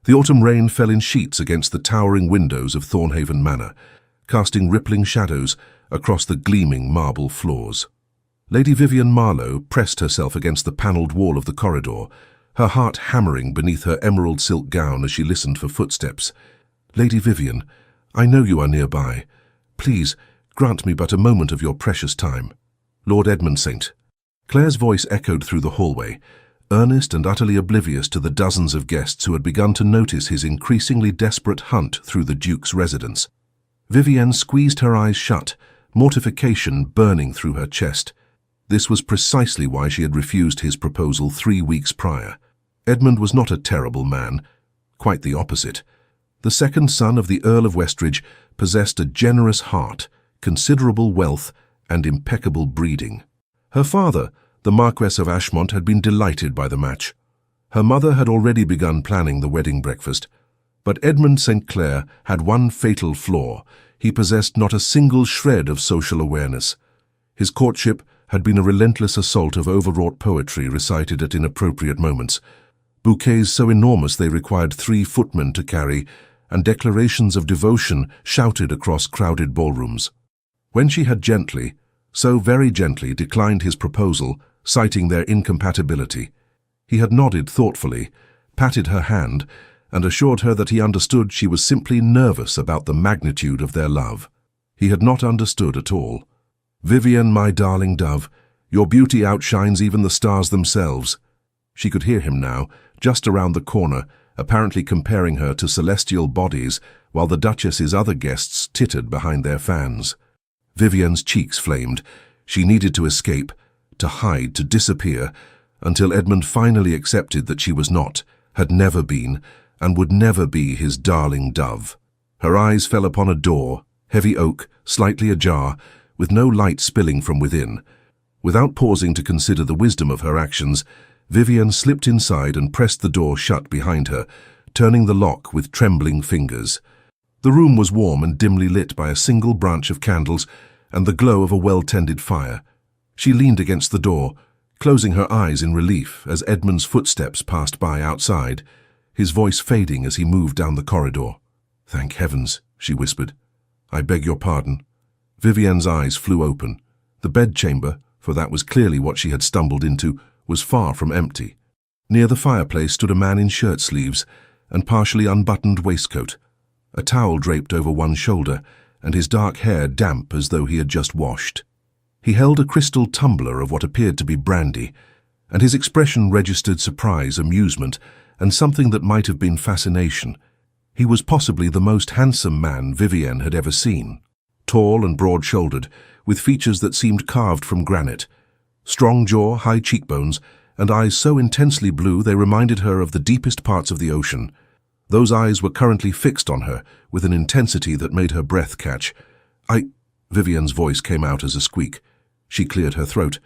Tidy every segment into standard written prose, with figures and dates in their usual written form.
The autumn rain fell in sheets against the towering windows of Thornhaven Manor, casting rippling shadows across the gleaming marble floors. Lady Vivian Marlowe pressed herself against the panelled wall of the corridor, her heart hammering beneath her emerald silk gown as she listened for footsteps. "Lady Vivian, I know you are nearby. Please, grant me but a moment of your precious time. Lord Edmund St." Claire's voice echoed through the hallway, earnest and utterly oblivious to the dozens of guests who had begun to notice his increasingly desperate hunt through the Duke's residence. Vivienne squeezed her eyes shut, mortification burning through her chest. This was precisely why she had refused his proposal 3 weeks prior. Edmund was not a terrible man, quite the opposite. The second son of the Earl of Westridge possessed a generous heart, considerable wealth, and impeccable breeding. Her father, the Marquess of Ashmont, had been delighted by the match. Her mother had already begun planning the wedding breakfast. But Edmund St. Clair had one fatal flaw. He possessed not a single shred of social awareness. His courtship had been a relentless assault of overwrought poetry recited at inappropriate moments, bouquets so enormous they required 3 footmen to carry, and declarations of devotion shouted across crowded ballrooms. When she had gently, so very gently, declined his proposal, citing their incompatibility, he had nodded thoughtfully, patted her hand, and assured her that he understood she was simply nervous about the magnitude of their love. He had not understood at all. "Vivian, my darling dove, your beauty outshines even the stars themselves." She could hear him now, just around the corner, apparently comparing her to celestial bodies, while the Duchess's other guests tittered behind their fans. Vivian's cheeks flamed. She needed to escape, to hide, to disappear, until Edmund finally accepted that she was not, had never been, and would never be his darling dove. Her eyes fell upon a door, heavy oak, slightly ajar, with no light spilling from within. Without pausing to consider the wisdom of her actions, Vivian slipped inside and pressed the door shut behind her, turning the lock with trembling fingers. The room was warm and dimly lit by a single branch of candles and the glow of a well-tended fire. She leaned against the door, closing her eyes in relief as Edmund's footsteps passed by outside, his voice fading as he moved down the corridor. "Thank heavens," she whispered. "I beg your pardon." Vivienne's eyes flew open. The bedchamber, for that was clearly what she had stumbled into, was far from empty. Near the fireplace stood a man in shirt sleeves and partially unbuttoned waistcoat, a towel draped over one shoulder, and his dark hair damp as though he had just washed. He held a crystal tumbler of what appeared to be brandy, and his expression registered surprise, amusement, and something that might have been fascination. He was possibly the most handsome man Vivienne had ever seen. Tall and broad-shouldered, with features that seemed carved from granite. Strong jaw, high cheekbones, and eyes so intensely blue they reminded her of the deepest parts of the ocean. Those eyes were currently fixed on her, with an intensity that made her breath catch. Vivienne's voice came out as a squeak. She cleared her throat.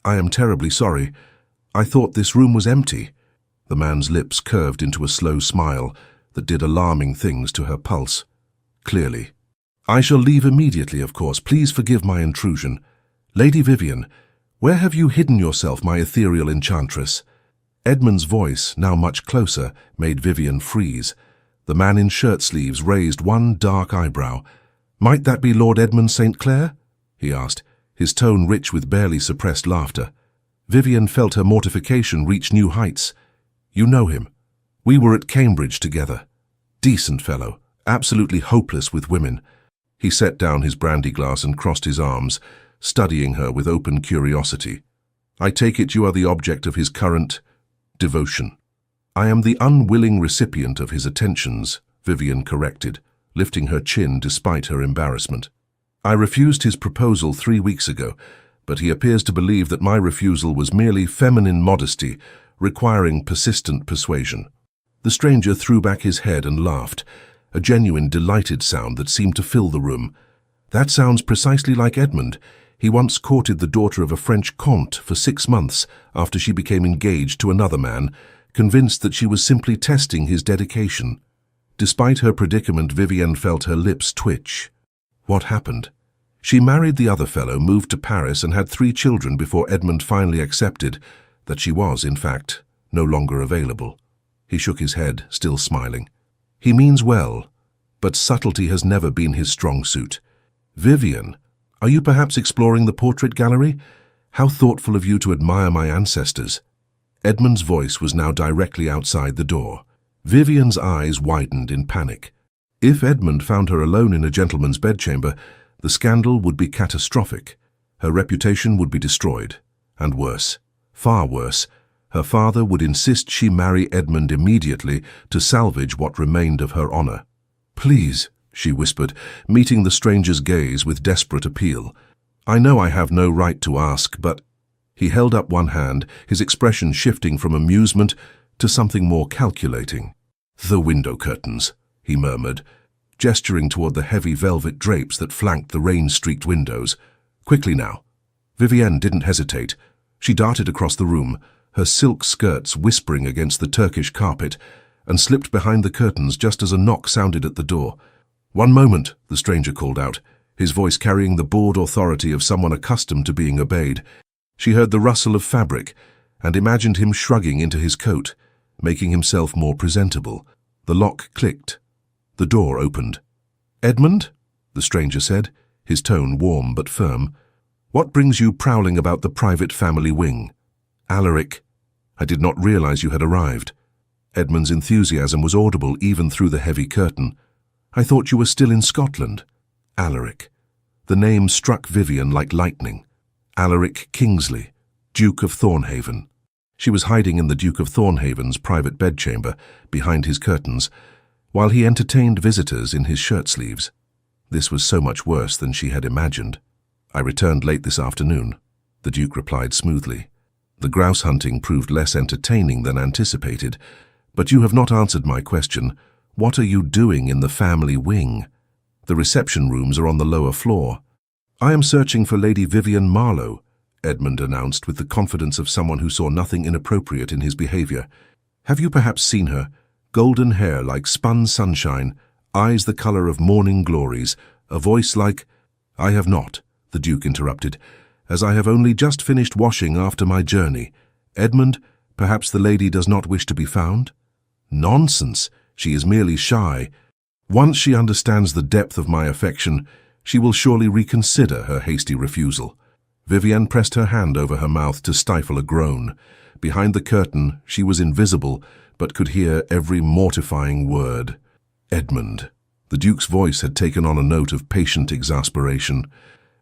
"I am terribly sorry. I thought this room was empty." The man's lips curved into a slow smile that did alarming things to her pulse. "Clearly. I shall leave immediately, of course. Please forgive my intrusion. Lady Vivian, where have you hidden yourself, my ethereal enchantress?" Edmund's voice, now much closer, made Vivian freeze. The man in shirt sleeves raised one dark eyebrow. "Might that be Lord Edmund St. Clair?" he asked, his tone rich with barely suppressed laughter. Vivian felt her mortification reach new heights. "You know him. We were at Cambridge together. Decent fellow, absolutely hopeless with women." He set down his brandy glass and crossed his arms, studying her with open curiosity. "I take it you are the object of his current devotion." "I am the unwilling recipient of his attentions," Vivian corrected, lifting her chin despite her embarrassment. "I refused his proposal 3 weeks ago, but he appears to believe that my refusal was merely feminine modesty, requiring persistent persuasion." The stranger threw back his head and laughed, a genuine delighted sound that seemed to fill the room. "That sounds precisely like Edmund. He once courted the daughter of a French comte for 6 months after she became engaged to another man, convinced that she was simply testing his dedication." Despite her predicament, Vivienne felt her lips twitch. What happened? She married the other fellow, moved to Paris, and had 3 children before Edmund finally accepted that she was, in fact, no longer available. He shook his head, still smiling. He means well, but subtlety has never been his strong suit. Vivian, are you perhaps exploring the portrait gallery? How thoughtful of you to admire my ancestors. Edmund's voice was now directly outside the door. Vivian's eyes widened in panic. If Edmund found her alone in a gentleman's bedchamber, the scandal would be catastrophic. Her reputation would be destroyed. And worse, far worse, her father would insist she marry Edmund immediately to salvage what remained of her honor. Please, she whispered, meeting the stranger's gaze with desperate appeal. I know I have no right to ask, but... He held up one hand, his expression shifting from amusement to something more calculating. The window curtains, he murmured, gesturing toward the heavy velvet drapes that flanked the rain-streaked windows. Quickly now. Vivienne didn't hesitate. She darted across the room, her silk skirts whispering against the Turkish carpet, and slipped behind the curtains just as a knock sounded at the door. One moment, the stranger called out, his voice carrying the bored authority of someone accustomed to being obeyed. She heard the rustle of fabric and imagined him shrugging into his coat, making himself more presentable. The lock clicked. The door opened. Edmund? The stranger said, his tone warm but firm. What brings you prowling about the private family wing? Alaric, I did not realize you had arrived. Edmund's enthusiasm was audible even through the heavy curtain. I thought you were still in Scotland. Alaric. The name struck Vivian like lightning. Alaric Kingsley, Duke of Thornhaven. She was hiding in the Duke of Thornhaven's private bedchamber, behind his curtains, while he entertained visitors in his shirt sleeves. This was so much worse than she had imagined. I returned late this afternoon, the Duke replied smoothly. The grouse hunting proved less entertaining than anticipated, but you have not answered my question. What are you doing in the family wing? The reception rooms are on the lower floor. I am searching for Lady Vivian Marlowe, Edmund announced with the confidence of someone who saw nothing inappropriate in his behavior. Have you perhaps seen her? Golden hair like spun sunshine, eyes the color of morning glories, a voice like... I have not, the Duke interrupted, as I have only just finished washing after my journey. Edmund, perhaps the lady does not wish to be found? Nonsense, she is merely shy. Once she understands the depth of my affection, she will surely reconsider her hasty refusal. Vivienne pressed her hand over her mouth to stifle a groan. Behind the curtain, she was invisible, but could hear every mortifying word. Edmund. The Duke's voice had taken on a note of patient exasperation.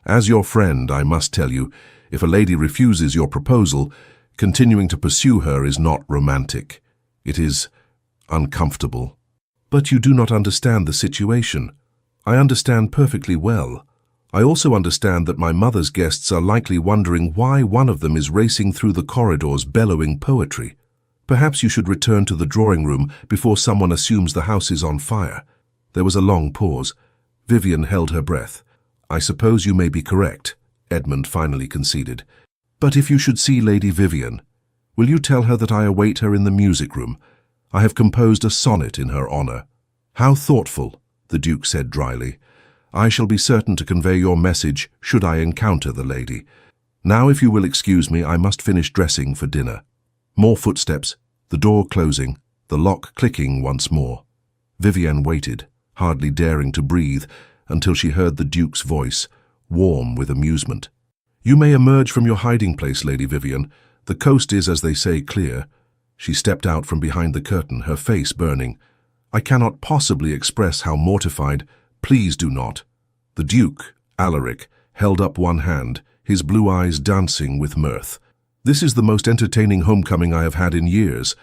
As your friend, I must tell you, if a lady refuses your proposal, continuing to pursue her is not romantic. It is uncomfortable. But you do not understand the situation. I understand perfectly well. I also understand that my mother's guests are likely wondering why one of them is racing through the corridors bellowing poetry. Perhaps you should return to the drawing room before someone assumes the house is on fire. There was a long pause. Vivian held her breath. I suppose you may be correct, Edmund finally conceded. But if you should see Lady Vivian, will you tell her that I await her in the music room? I have composed a sonnet in her honor. How thoughtful, the Duke said dryly. I shall be certain to convey your message should I encounter the lady. Now, if you will excuse me, I must finish dressing for dinner. More footsteps, the door closing, the lock clicking once more. Vivienne waited, hardly daring to breathe, until she heard the Duke's voice, warm with amusement. You may emerge from your hiding place, Lady Vivian. The coast is, as they say, clear. She stepped out from behind the curtain, her face burning. I cannot possibly express how mortified. Please do not. The Duke, Alaric, held up one hand, his blue eyes dancing with mirth. This is the most entertaining homecoming I have had in years.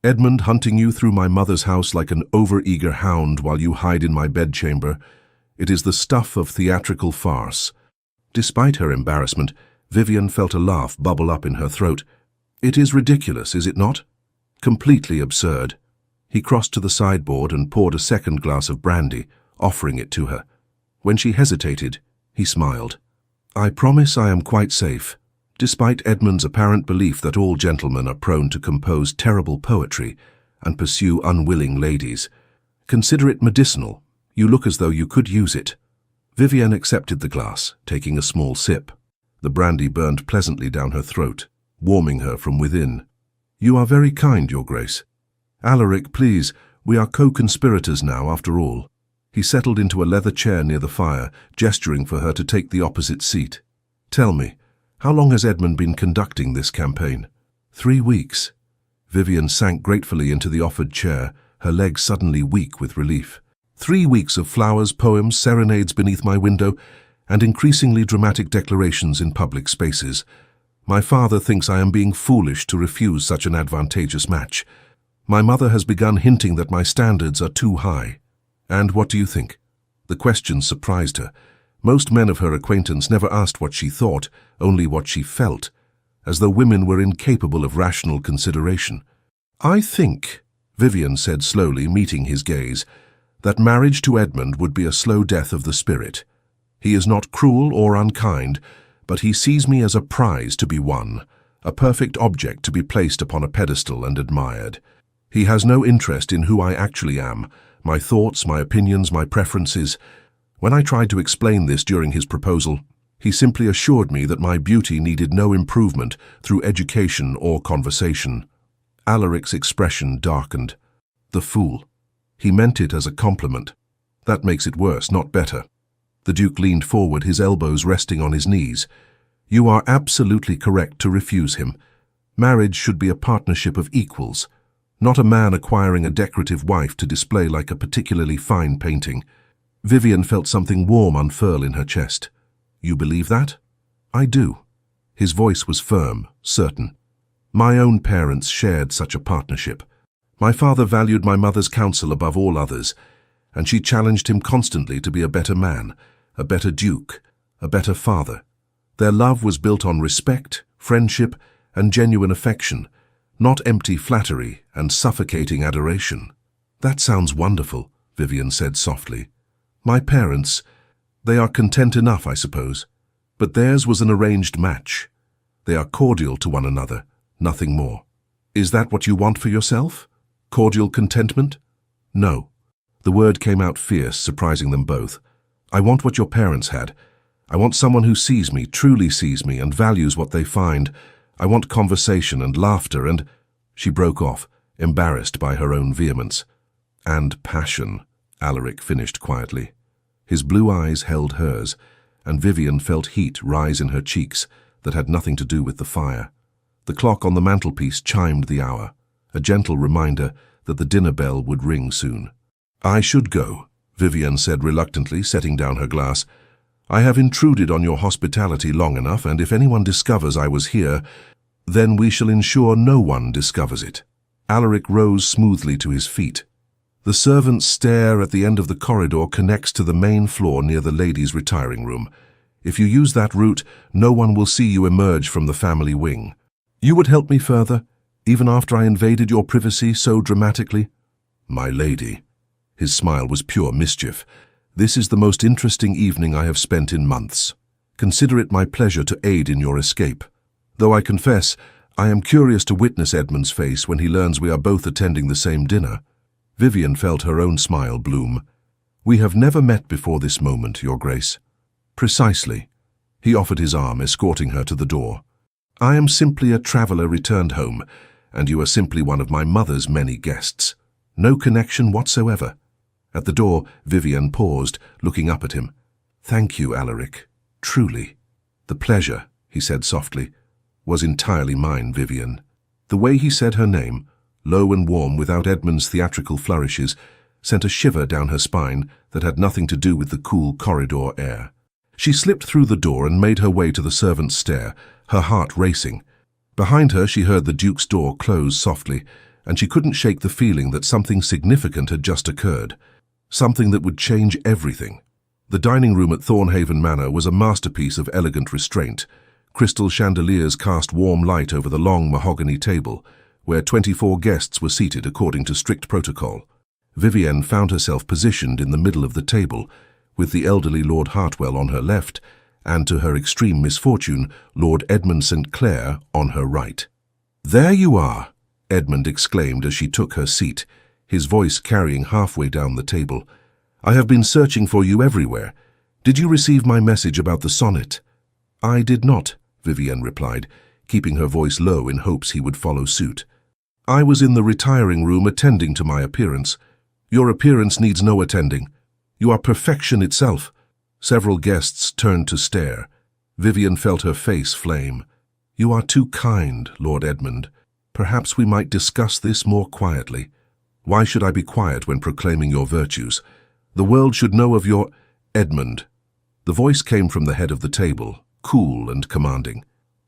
Edmund hunting you through my mother's house like an over-eager hound while you hide in my bedchamber. It is the stuff of theatrical farce. Despite her embarrassment, Vivian felt a laugh bubble up in her throat. It is ridiculous, is it not? Completely absurd. He crossed to the sideboard and poured a second glass of brandy, offering it to her. When she hesitated, he smiled. I promise I am quite safe, despite Edmund's apparent belief that all gentlemen are prone to compose terrible poetry and pursue unwilling ladies. Consider it medicinal. You look as though you could use it. Vivienne accepted the glass, taking a small sip. The brandy burned pleasantly down her throat, warming her from within. You are very kind, Your Grace. Alaric, please, we are co-conspirators now, after all. He settled into a leather chair near the fire, gesturing for her to take the opposite seat. Tell me, how long has Edmund been conducting this campaign? 3 weeks. Vivian sank gratefully into the offered chair, her legs suddenly weak with relief. 3 weeks of flowers, poems, serenades beneath my window, and increasingly dramatic declarations in public spaces. My father thinks I am being foolish to refuse such an advantageous match. My mother has begun hinting that my standards are too high. And what do you think? The question surprised her. Most men of her acquaintance never asked what she thought, only what she felt, as though women were incapable of rational consideration. I think, Vivian said slowly, meeting his gaze, that marriage to Edmund would be a slow death of the spirit. He is not cruel or unkind, but he sees me as a prize to be won, a perfect object to be placed upon a pedestal and admired. He has no interest in who I actually am, my thoughts, my opinions, my preferences. When I tried to explain this during his proposal, he simply assured me that my beauty needed no improvement through education or conversation. Alaric's expression darkened. The fool. He meant it as a compliment. That makes it worse, not better. The Duke leaned forward, his elbows resting on his knees. You are absolutely correct to refuse him. Marriage should be a partnership of equals, not a man acquiring a decorative wife to display like a particularly fine painting. Vivian felt something warm unfurl in her chest. You believe that? I do. His voice was firm, certain. My own parents shared such a partnership. My father valued my mother's counsel above all others, and she challenged him constantly to be a better man, a better duke, a better father. Their love was built on respect, friendship, and genuine affection, not empty flattery and suffocating adoration. That sounds wonderful, Vivian said softly. My parents, they are content enough, I suppose, but theirs was an arranged match. They are cordial to one another, nothing more. Is that what you want for yourself? Cordial contentment? No. The word came out fierce, surprising them both. I want what your parents had. I want someone who sees me, truly sees me, and values what they find. I want conversation and laughter and— She broke off, embarrassed by her own vehemence. And passion, Alaric finished quietly. His blue eyes held hers, and Vivian felt heat rise in her cheeks that had nothing to do with the fire. The clock on the mantelpiece chimed the hour, a gentle reminder that the dinner bell would ring soon. I should go, Vivian said reluctantly, setting down her glass. I have intruded on your hospitality long enough, and if anyone discovers I was here, then we shall ensure no one discovers it. Alaric rose smoothly to his feet. The servants' stair at the end of the corridor connects to the main floor near the ladies' retiring room. If you use that route, no one will see you emerge from the family wing. You would help me further, even after I invaded your privacy so dramatically? My lady. His smile was pure mischief. This is the most interesting evening I have spent in months. Consider it my pleasure to aid in your escape. Though I confess, I am curious to witness Edmund's face when he learns we are both attending the same dinner. Vivian felt her own smile bloom. We have never met before this moment, Your Grace. Precisely. He offered his arm, escorting her to the door. I am simply a traveller returned home, and you are simply one of my mother's many guests. No connection whatsoever. At the door, Vivian paused, looking up at him. Thank you, Alaric. Truly. The pleasure, he said softly, was entirely mine, Vivian. The way he said her name, low and warm without Edmund's theatrical flourishes, sent a shiver down her spine that had nothing to do with the cool corridor air. She slipped through the door and made her way to the servants' stair, her heart racing. Behind her she heard the Duke's door close softly, and she couldn't shake the feeling that something significant had just occurred. Something that would change everything. The dining room at Thornhaven Manor was a masterpiece of elegant restraint. Crystal chandeliers cast warm light over the long mahogany table, where 24 guests were seated according to strict protocol. Vivienne found herself positioned in the middle of the table, with the elderly Lord Hartwell on her left, and to her extreme misfortune, Lord Edmund St. Clair on her right. "There you are," Edmund exclaimed as she took her seat, his voice carrying halfway down the table. "I have been searching for you everywhere. Did you receive my message about the sonnet?" "I did not," Vivienne replied, keeping her voice low in hopes he would follow suit. I was in the retiring room attending to my appearance. Your appearance needs no attending. You are perfection itself. Several guests turned to stare. Vivian felt her face flame. You are too kind, Lord Edmund. Perhaps we might discuss this more quietly. Why should I be quiet when proclaiming your virtues? The world should know of your... Edmund. The voice came from the head of the table, cool and commanding.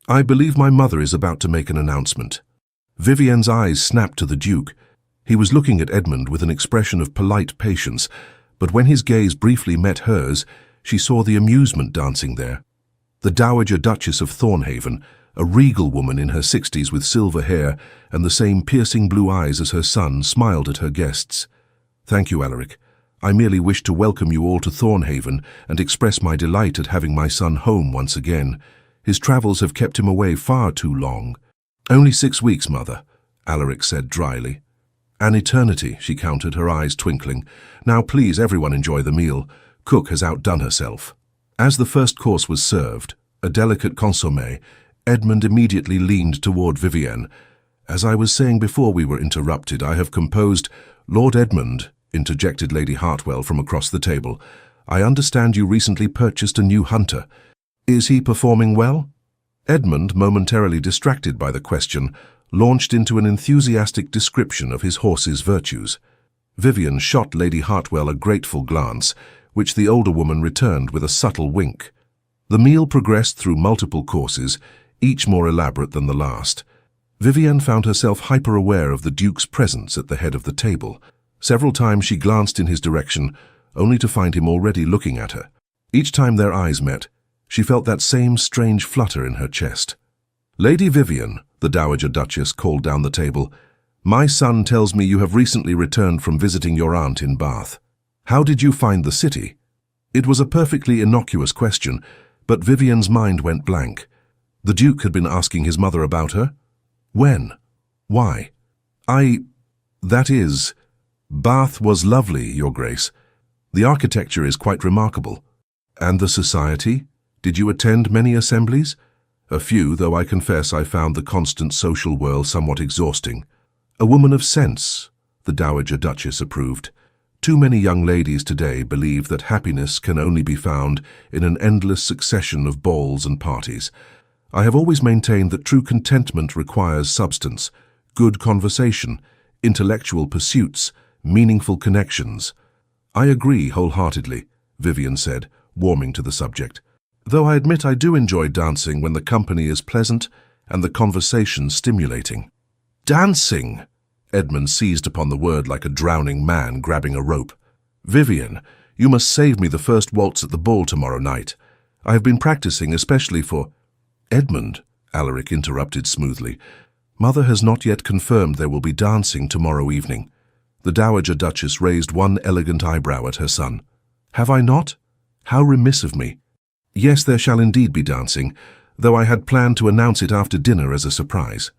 I believe my mother is about to make an announcement. Vivian's eyes snapped to the Duke. He was looking at Edmund with an expression of polite patience, but when his gaze briefly met hers, she saw the amusement dancing there. The Dowager Duchess of Thornhaven, a regal woman in her 60s with silver hair and the same piercing blue eyes as her son, smiled at her guests. Thank you, Alaric. I merely wish to welcome you all to Thornhaven and express my delight at having my son home once again. His travels have kept him away far too long. Only 6 weeks, Mother, Alaric said dryly. An eternity, she countered, her eyes twinkling. Now please, everyone enjoy the meal. Cook has outdone herself. As the first course was served, a delicate consommé, Edmund immediately leaned toward Vivienne. As I was saying before we were interrupted, I have composed... Lord Edmund, interjected Lady Hartwell from across the table. I understand you recently purchased a new hunter. Is he performing well? Edmund, momentarily distracted by the question, launched into an enthusiastic description of his horse's virtues. Vivian shot Lady Hartwell a grateful glance, which the older woman returned with a subtle wink. The meal progressed through multiple courses, each more elaborate than the last. Vivian found herself hyper-aware of the Duke's presence at the head of the table. Several times she glanced in his direction, only to find him already looking at her. Each time their eyes met, she felt that same strange flutter in her chest. Lady Vivian, the Dowager Duchess called down the table, my son tells me you have recently returned from visiting your aunt in Bath. How did you find the city? It was a perfectly innocuous question, but Vivian's mind went blank. The Duke had been asking his mother about her. When? Why? That is... Bath was lovely, Your Grace. The architecture is quite remarkable. And the society? Did you attend many assemblies? A few, though I confess I found the constant social whirl somewhat exhausting. A woman of sense, the Dowager Duchess approved. Too many young ladies today believe that happiness can only be found in an endless succession of balls and parties. I have always maintained that true contentment requires substance, good conversation, intellectual pursuits, meaningful connections. I agree wholeheartedly, Vivian said, warming to the subject. Though I admit I do enjoy dancing when the company is pleasant and the conversation stimulating. Dancing! Edmund seized upon the word like a drowning man grabbing a rope. Vivian, you must save me the first waltz at the ball tomorrow night. I have been practicing especially for... Edmund, Alaric interrupted smoothly. Mother has not yet confirmed there will be dancing tomorrow evening. The Dowager Duchess raised one elegant eyebrow at her son. Have I not? How remiss of me. Yes, there shall indeed be dancing, though I had planned to announce it after dinner as a surprise.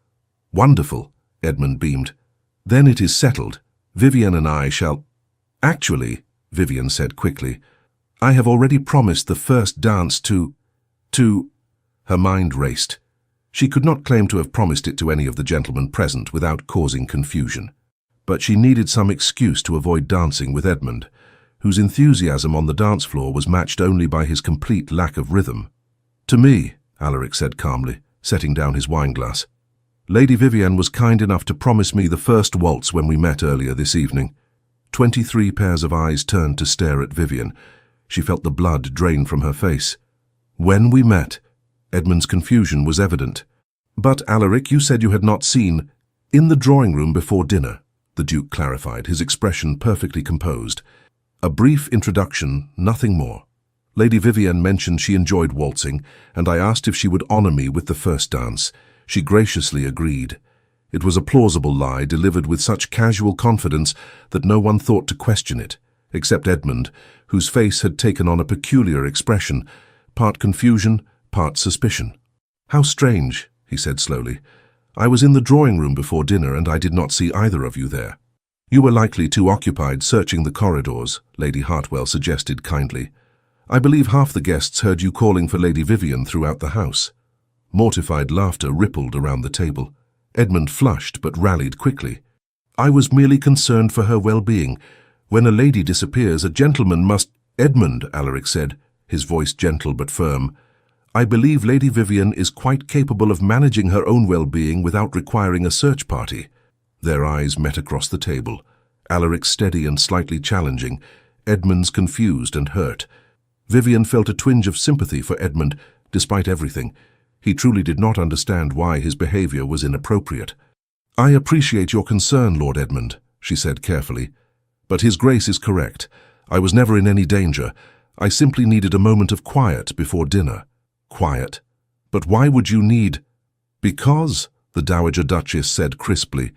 Wonderful, Edmund beamed. Then it is settled. Vivian and I shall... Actually, Vivian said quickly, I have already promised the first dance to... Her mind raced. She could not claim to have promised it to any of the gentlemen present without causing confusion. But she needed some excuse to avoid dancing with Edmund, whose enthusiasm on the dance floor was matched only by his complete lack of rhythm. To me, Alaric said calmly, setting down his wineglass. Lady Vivian was kind enough to promise me the first waltz when we met earlier this evening. 23 pairs of eyes turned to stare at Vivian. She felt the blood drain from her face. When we met, Edmund's confusion was evident. But, Alaric, you said you had not seen... In the drawing room before dinner, the Duke clarified, his expression perfectly composed. A brief introduction, nothing more. Lady Vivian mentioned she enjoyed waltzing, and I asked if she would honor me with the first dance. She graciously agreed. It was a plausible lie delivered with such casual confidence that no one thought to question it, except Edmund, whose face had taken on a peculiar expression, part confusion, part suspicion. How strange, he said slowly. I was in the drawing room before dinner and I did not see either of you there. You were likely too occupied searching the corridors, Lady Hartwell suggested kindly. I believe half the guests heard you calling for Lady Vivian throughout the house. Mortified laughter rippled around the table. Edmund flushed but rallied quickly. "I was merely concerned for her well-being. When a lady disappears, a gentleman must—" "Edmund," Alaric said, his voice gentle but firm, "I believe Lady Vivian is quite capable of managing her own well-being without requiring a search party." Their eyes met across the table, Alaric steady and slightly challenging, Edmund's confused and hurt. Vivian felt a twinge of sympathy for Edmund, despite everything. He truly did not understand why his behavior was inappropriate. "I appreciate your concern, Lord Edmund," she said carefully. "But His Grace is correct. I was never in any danger. I simply needed a moment of quiet before dinner." "Quiet? But why would you need—" "Because," the Dowager Duchess said crisply,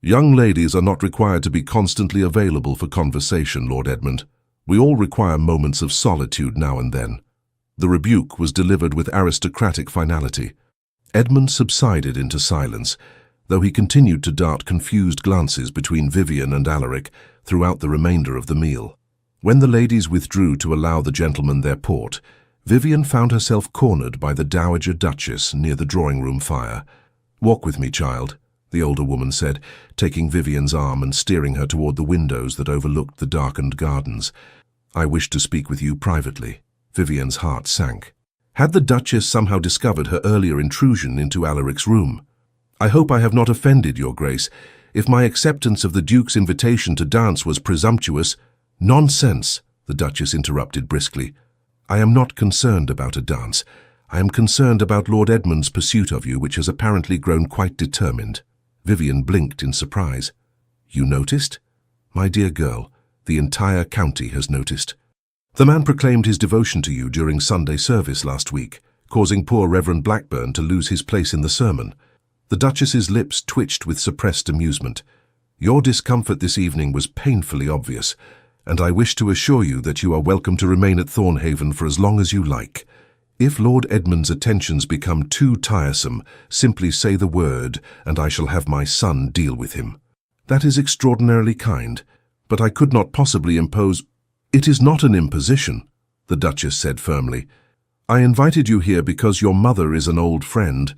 "young ladies are not required to be constantly available for conversation, Lord Edmund. We all require moments of solitude now and then." The rebuke was delivered with aristocratic finality. Edmund subsided into silence, though he continued to dart confused glances between Vivian and Alaric throughout the remainder of the meal. When the ladies withdrew to allow the gentlemen their port, Vivian found herself cornered by the Dowager Duchess near the drawing-room fire. "Walk with me, child," the older woman said, taking Vivian's arm and steering her toward the windows that overlooked the darkened gardens. "I wish to speak with you privately." Vivian's heart sank. Had the Duchess somehow discovered her earlier intrusion into Alaric's room? "I hope I have not offended your Grace. If my acceptance of the Duke's invitation to dance was presumptuous—" "Nonsense," the Duchess interrupted briskly. "I am not concerned about a dance. I am concerned about Lord Edmund's pursuit of you, which has apparently grown quite determined." Vivian blinked in surprise. "You noticed?" "My dear girl, the entire county has noticed. The man proclaimed his devotion to you during Sunday service last week, causing poor Reverend Blackburn to lose his place in the sermon." The Duchess's lips twitched with suppressed amusement. "Your discomfort this evening was painfully obvious, and I wish to assure you that you are welcome to remain at Thornhaven for as long as you like. If Lord Edmund's attentions become too tiresome, simply say the word, and I shall have my son deal with him." "That is extraordinarily kind, but I could not possibly impose—" "It is not an imposition," the Duchess said firmly. "I invited you here because your mother is an old friend,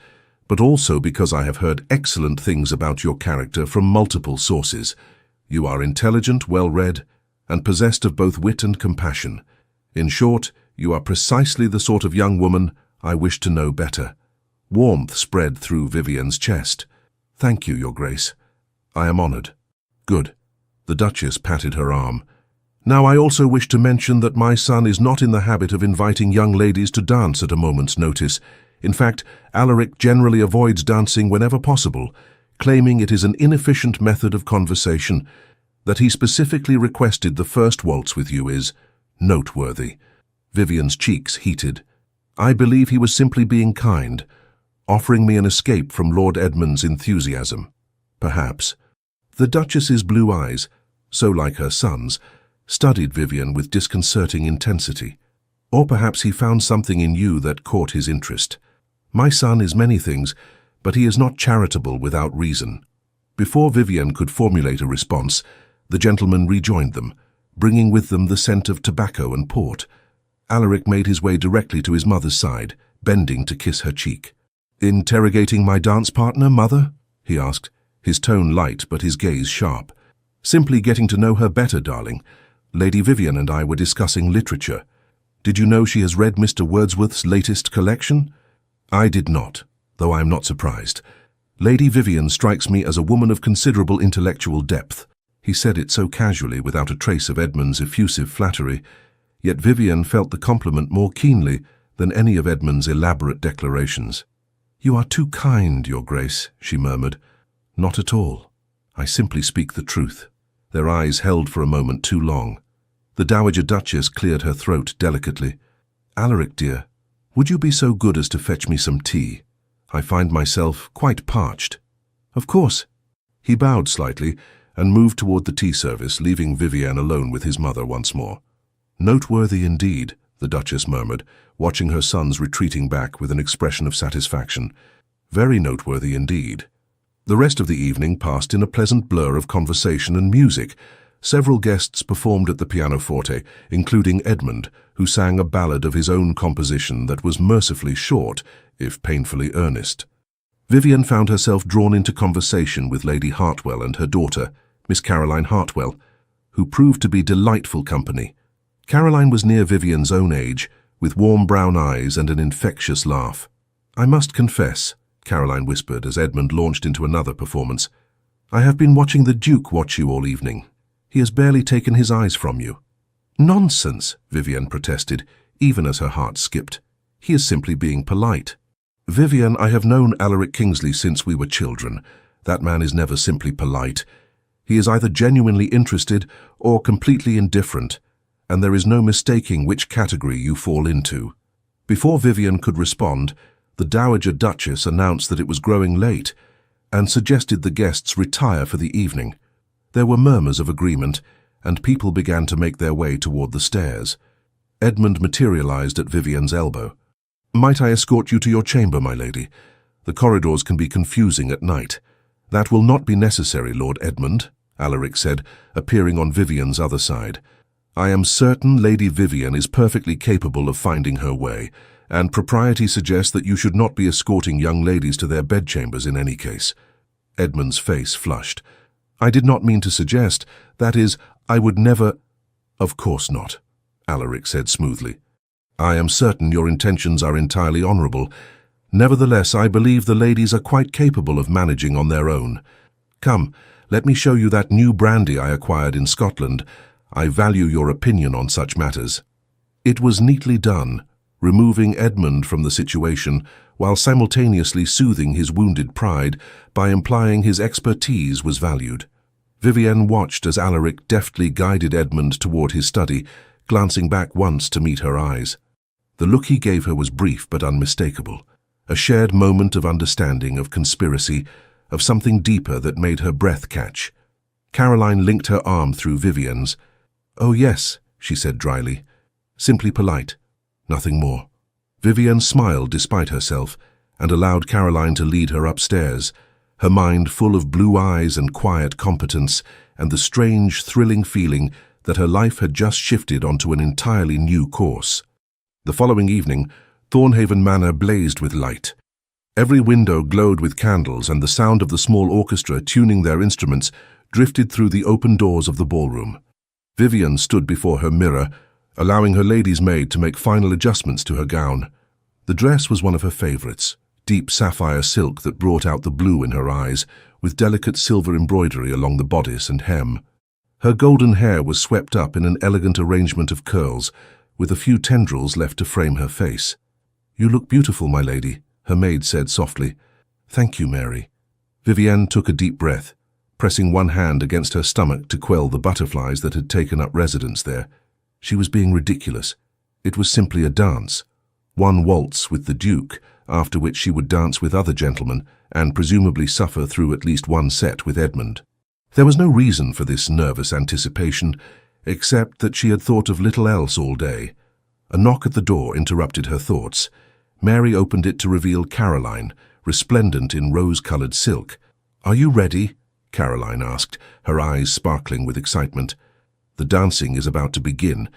but also because I have heard excellent things about your character from multiple sources. You are intelligent, well-read, and possessed of both wit and compassion. In short, you are precisely the sort of young woman I wish to know better." Warmth spread through Vivian's chest. "Thank you, Your Grace. I am honored." "Good." The Duchess patted her arm. "Now I also wish to mention that my son is not in the habit of inviting young ladies to dance at a moment's notice. In fact, Alaric generally avoids dancing whenever possible, claiming it is an inefficient method of conversation. That he specifically requested the first waltz with you is noteworthy." Vivian's cheeks heated. "I believe he was simply being kind, offering me an escape from Lord Edmund's enthusiasm." "Perhaps." The Duchess's blue eyes, so like her son's, studied Vivian with disconcerting intensity. "Or perhaps he found something in you that caught his interest. My son is many things, but he is not charitable without reason." Before Vivian could formulate a response, the gentlemen rejoined them, bringing with them the scent of tobacco and port. Alaric made his way directly to his mother's side, bending to kiss her cheek. "Interrogating my dance partner, Mother?" he asked, his tone light but his gaze sharp. "Simply getting to know her better, darling. Lady Vivian and I were discussing literature. Did you know she has read Mr. Wordsworth's latest collection?" "I did not, though I am not surprised. Lady Vivian strikes me as a woman of considerable intellectual depth." He said it so casually, without a trace of Edmund's effusive flattery, yet Vivian felt the compliment more keenly than any of Edmund's elaborate declarations. "You are too kind, Your Grace," she murmured. "Not at all. I simply speak the truth." Their eyes held for a moment too long. The Dowager Duchess cleared her throat delicately. "Alaric, dear, would you be so good as to fetch me some tea? I find myself quite parched." "Of course." He bowed slightly and moved toward the tea service, leaving Vivian alone with his mother once more. "Noteworthy indeed," the Duchess murmured, watching her sons retreating back with an expression of satisfaction. "Very noteworthy indeed." The rest of the evening passed in a pleasant blur of conversation and music. Several guests performed at the pianoforte, including Edmund, who sang a ballad of his own composition that was mercifully short, if painfully earnest. Vivian found herself drawn into conversation with Lady Hartwell and her daughter, Miss Caroline Hartwell, who proved to be delightful company. Caroline was near Vivian's own age, with warm brown eyes and an infectious laugh. "I must confess," Caroline whispered as Edmund launched into another performance, "I have been watching the Duke watch you all evening. He has barely taken his eyes from you." "Nonsense," Vivian protested, even as her heart skipped. "He is simply being polite." "Vivian, I have known Alaric Kingsley since we were children. That man is never simply polite. He is either genuinely interested or completely indifferent, and there is no mistaking which category you fall into." Before Vivian could respond, the Dowager Duchess announced that it was growing late and suggested the guests retire for the evening. There were murmurs of agreement, and people began to make their way toward the stairs. Edmund materialized at Vivian's elbow. "Might I escort you to your chamber, my lady? The corridors can be confusing at night." "That will not be necessary, Lord Edmund," Alaric said, appearing on Vivian's other side. "I am certain Lady Vivian is perfectly capable of finding her way, and propriety suggests that you should not be escorting young ladies to their bedchambers in any case." Edmund's face flushed. "I did not mean to suggest, that is, I would never—" "Of course not," Alaric said smoothly. "I am certain your intentions are entirely honourable. Nevertheless, I believe the ladies are quite capable of managing on their own. Come, let me show you that new brandy I acquired in Scotland. I value your opinion on such matters." It was neatly done, removing Edmund from the situation while simultaneously soothing his wounded pride by implying his expertise was valued. Vivian watched as Alaric deftly guided Edmund toward his study, glancing back once to meet her eyes. The look he gave her was brief but unmistakable, a shared moment of understanding, of conspiracy, of something deeper that made her breath catch. Caroline linked her arm through Vivian's. "Oh yes," she said dryly. "Simply polite. Nothing more." Vivian smiled despite herself and allowed Caroline to lead her upstairs, her mind full of blue eyes and quiet competence and the strange, thrilling feeling that her life had just shifted onto an entirely new course. The following evening, Thornhaven Manor blazed with light. Every window glowed with candles, and the sound of the small orchestra tuning their instruments drifted through the open doors of the ballroom. Vivian stood before her mirror, allowing her lady's maid to make final adjustments to her gown. The dress was one of her favorites, deep sapphire silk that brought out the blue in her eyes, with delicate silver embroidery along the bodice and hem. Her golden hair was swept up in an elegant arrangement of curls, with a few tendrils left to frame her face. "You look beautiful, my lady," her maid said softly. "Thank you, Mary." Vivienne took a deep breath, pressing one hand against her stomach to quell the butterflies that had taken up residence there. She was being ridiculous. It was simply a dance. One waltz with the Duke, after which she would dance with other gentlemen, and presumably suffer through at least one set with Edmund. There was no reason for this nervous anticipation, except that she had thought of little else all day. A knock at the door interrupted her thoughts. Mary opened it to reveal Caroline, resplendent in rose-coloured silk. "Are you ready?" Caroline asked, her eyes sparkling with excitement. "The dancing is about to begin,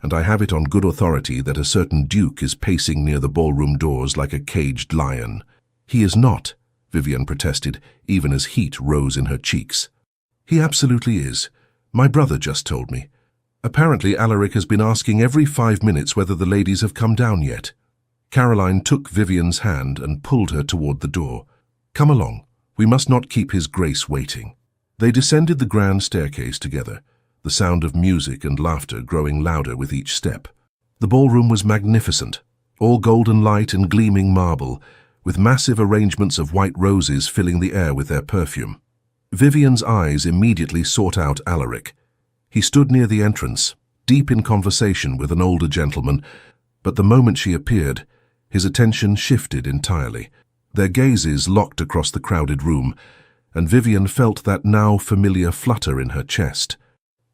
and I have it on good authority that a certain Duke is pacing near the ballroom doors like a caged lion." "He is not," Vivian protested, even as heat rose in her cheeks. "He absolutely is. My brother just told me. Apparently Alaric has been asking every 5 minutes whether the ladies have come down yet." Caroline took Vivian's hand and pulled her toward the door. "Come along. We must not keep his grace waiting." They descended the grand staircase together, the sound of music and laughter growing louder with each step. The ballroom was magnificent, all golden light and gleaming marble, with massive arrangements of white roses filling the air with their perfume. Vivian's eyes immediately sought out Alaric. He stood near the entrance, deep in conversation with an older gentleman, but the moment she appeared, his attention shifted entirely. Their gazes locked across the crowded room, and Vivian felt that now familiar flutter in her chest.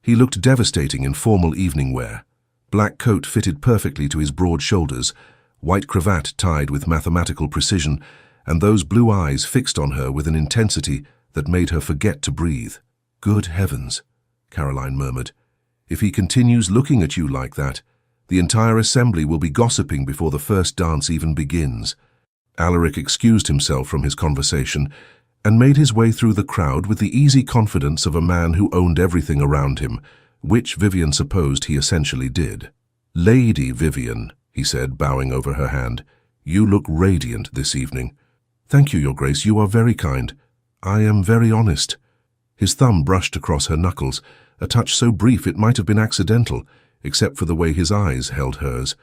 He looked devastating in formal evening wear. Black coat fitted perfectly to his broad shoulders, white cravat tied with mathematical precision, and those blue eyes fixed on her with an intensity that made her forget to breathe. "Good heavens," Caroline murmured. "If he continues looking at you like that, the entire assembly will be gossiping before the first dance even begins." Alaric excused himself from his conversation and made his way through the crowd with the easy confidence of a man who owned everything around him, which Vivian supposed he essentially did. "Lady Vivian," he said, bowing over her hand, "you look radiant this evening." "Thank you, Your Grace, you are very kind. I am very honest." His thumb brushed across her knuckles, a touch so brief it might have been accidental, except for the way his eyes held hers.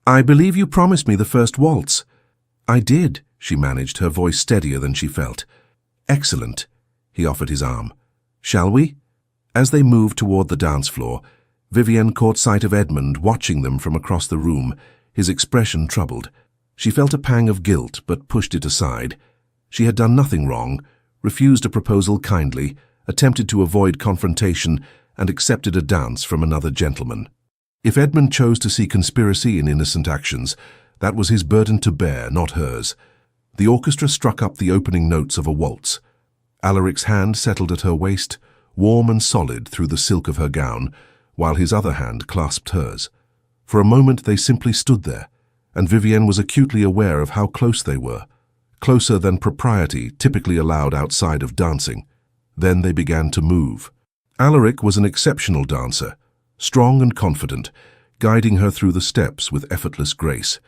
"I believe you promised me the first waltz." "I did," she managed, her voice steadier than she felt. "Excellent." He offered his arm. "Shall we?" As they moved toward the dance floor, Vivian caught sight of Edmund watching them from across the room, his expression troubled. She felt a pang of guilt, but pushed it aside. She had done nothing wrong, refused a proposal kindly, attempted to avoid confrontation, and accepted a dance from another gentleman. If Edmund chose to see conspiracy in innocent actions, that was his burden to bear, not hers. The orchestra struck up the opening notes of a waltz. Alaric's hand settled at her waist, warm and solid through the silk of her gown, while his other hand clasped hers. For a moment they simply stood there, and Vivian was acutely aware of how close they were, closer than propriety typically allowed outside of dancing. Then they began to move. Alaric was an exceptional dancer, strong and confident, guiding her through the steps with effortless grace.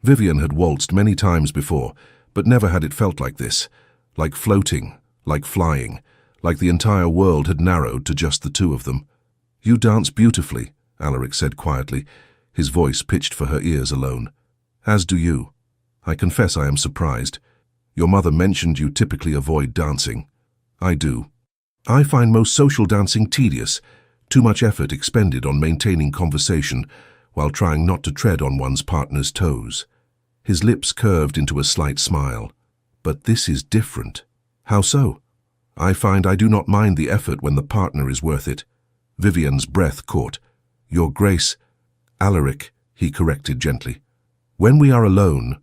Vivian had waltzed many times before, but never had it felt like this, like floating, like flying, like the entire world had narrowed to just the two of them. "You dance beautifully," Alaric said quietly, his voice pitched for her ears alone. "As do you. I confess I am surprised. Your mother mentioned you typically avoid dancing." "I do. I find most social dancing tedious, too much effort expended on maintaining conversation while trying not to tread on one's partner's toes." His lips curved into a slight smile. "But this is different." "How so?" "I find I do not mind the effort when the partner is worth it." Vivian's breath caught. "Your Grace." "Alaric," he corrected gently. "When we are alone,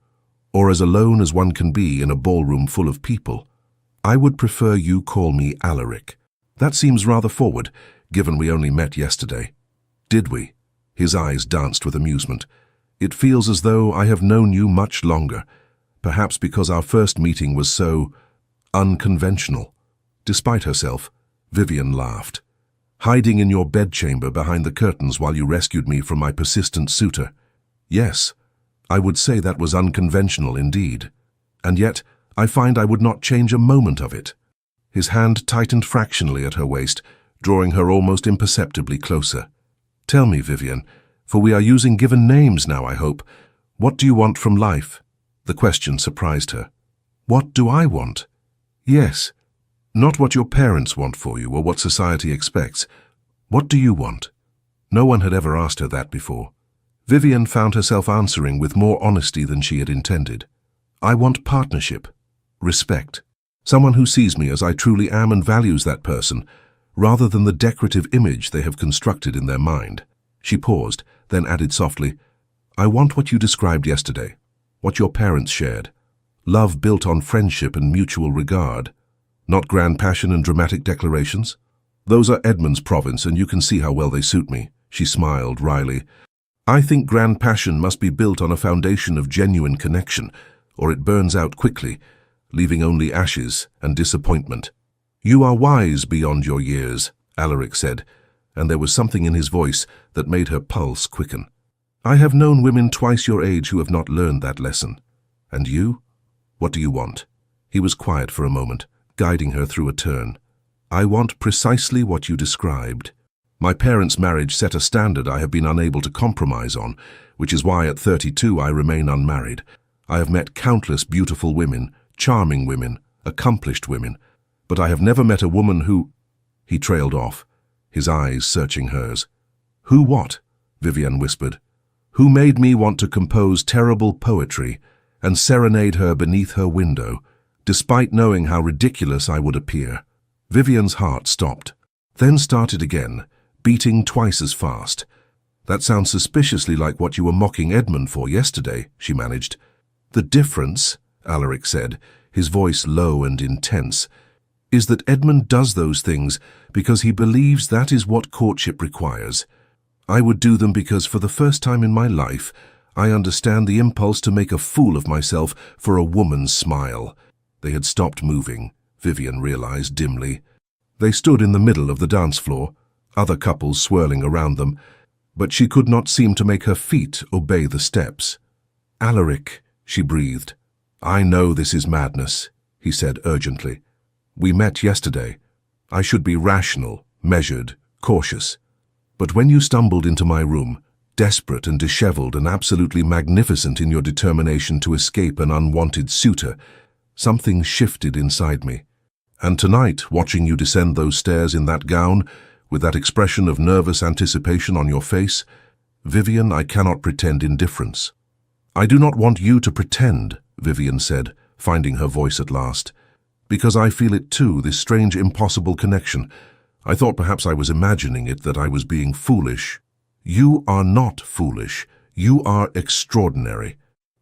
or as alone as one can be in a ballroom full of people, I would prefer you call me Alaric. That seems rather forward, given we only met yesterday." "Did we?" His eyes danced with amusement. "It feels as though I have known you much longer, perhaps because our first meeting was so unconventional." Despite herself, Vivian laughed. "Hiding in your bedchamber behind the curtains while you rescued me from my persistent suitor. Yes, I would say that was unconventional indeed. And yet, I find I would not change a moment of it." His hand tightened fractionally at her waist, drawing her almost imperceptibly closer. "Tell me, Vivian, for we are using given names now, I hope, what do you want from life?" The question surprised her. "What do I want?" "Yes. Not what your parents want for you or what society expects. What do you want?" No one had ever asked her that before. Vivian found herself answering with more honesty than she had intended. "I want partnership, respect, someone who sees me as I truly am and values that person, rather than the decorative image they have constructed in their mind." She paused, then added softly, "I want what you described yesterday, what your parents shared. Love built on friendship and mutual regard, not grand passion and dramatic declarations. Those are Edmund's province, and you can see how well they suit me." She smiled wryly. "I think grand passion must be built on a foundation of genuine connection, or it burns out quickly, leaving only ashes and disappointment." "You are wise beyond your years," Alaric said, and there was something in his voice that made her pulse quicken. "I have known women twice your age who have not learned that lesson. And you? What do you want?" He was quiet for a moment, guiding her through a turn. "I want precisely what you described. My parents' marriage set a standard I have been unable to compromise on, which is why at 32 I remain unmarried. I have met countless beautiful women, charming women, accomplished women, but I have never met a woman who—" He trailed off, his eyes searching hers. "Who what?" Vivian whispered. "Who made me want to compose terrible poetry and serenade her beneath her window, despite knowing how ridiculous I would appear." Vivian's heart stopped, then started again, beating twice as fast. "That sounds suspiciously like what you were mocking Edmund for yesterday," she managed. "The difference," Alaric said, his voice low and intense, "is that Edmund does those things because he believes that is what courtship requires. I would do them because for the first time in my life, I understand the impulse to make a fool of myself for a woman's smile." They had stopped moving, Vivian realized dimly. They stood in the middle of the dance floor, other couples swirling around them, but she could not seem to make her feet obey the steps. "Alaric," she breathed. "I know this is madness," he said urgently. "We met yesterday. I should be rational, measured, cautious. But when you stumbled into my room, desperate and disheveled and absolutely magnificent in your determination to escape an unwanted suitor, something shifted inside me. And tonight, watching you descend those stairs in that gown, with that expression of nervous anticipation on your face, Vivian, I cannot pretend indifference." "I do not want you to pretend," Vivian said, finding her voice at last. "Because I feel it too, this strange, impossible connection. I thought perhaps I was imagining it, that I was being foolish." "You are not foolish. You are extraordinary."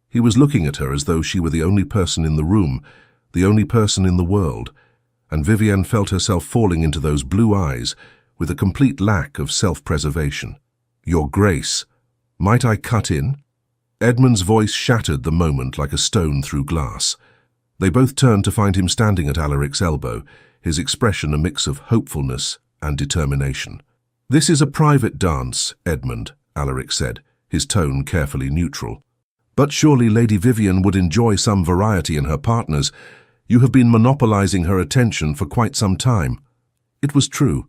He was looking at her as though she were the only person in the room, the only person in the world, and Vivian felt herself falling into those blue eyes with a complete lack of self-preservation. "Your Grace, might I cut in?" Edmund's voice shattered the moment like a stone through glass. They both turned to find him standing at Alaric's elbow, his expression a mix of hopefulness and determination. "This is a private dance, Edmund," Alaric said, his tone carefully neutral. "But surely Lady Vivian would enjoy some variety in her partners. You have been monopolizing her attention for quite some time." It was true.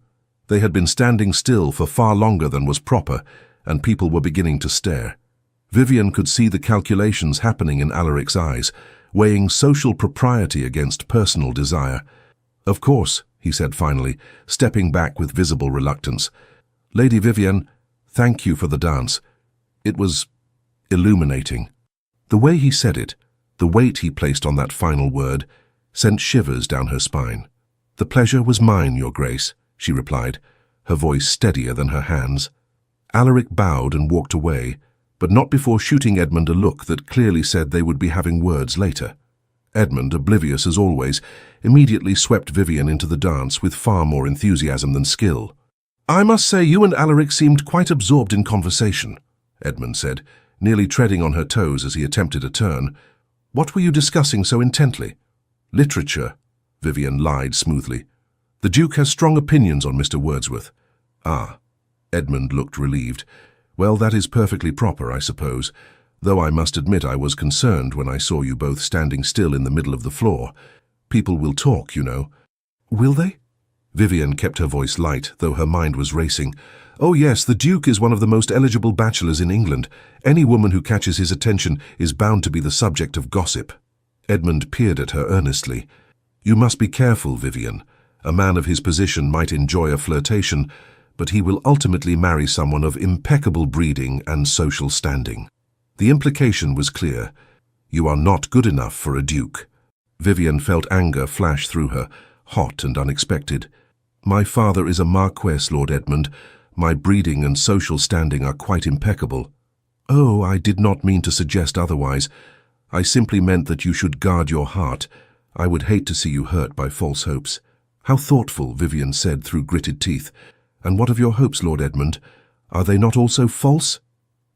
They had been standing still for far longer than was proper, and people were beginning to stare. Vivian could see the calculations happening in Alaric's eyes, weighing social propriety against personal desire. "Of course," he said finally, stepping back with visible reluctance. "Lady Vivian, thank you for the dance. It was illuminating." The way he said it, the weight he placed on that final word, sent shivers down her spine. "The pleasure was mine, Your Grace," she replied, her voice steadier than her hands. Alaric bowed and walked away, but not before shooting Edmund a look that clearly said they would be having words later. Edmund, oblivious as always, immediately swept Vivian into the dance with far more enthusiasm than skill. "I must say you and Alaric seemed quite absorbed in conversation," Edmund said, nearly treading on her toes as he attempted a turn. "What were you discussing so intently?" "Literature," Vivian lied smoothly. "The Duke has strong opinions on Mr. Wordsworth." "Ah." Edmund looked relieved. "Well, that is perfectly proper, I suppose, though I must admit I was concerned when I saw you both standing still in the middle of the floor. People will talk, you know." "Will they?" Vivian kept her voice light, though her mind was racing. "Oh yes, the Duke is one of the most eligible bachelors in England. Any woman who catches his attention is bound to be the subject of gossip." Edmund peered at her earnestly. "You must be careful, Vivian. A man of his position might enjoy a flirtation, but he will ultimately marry someone of impeccable breeding and social standing." The implication was clear. You are not good enough for a duke. Vivian felt anger flash through her, hot and unexpected. "My father is a marquess, Lord Edmund. My breeding and social standing are quite impeccable." "Oh, I did not mean to suggest otherwise. I simply meant that you should guard your heart. I would hate to see you hurt by false hopes." "How thoughtful," Vivian said through gritted teeth. "And what of your hopes, Lord Edmund? Are they not also false?"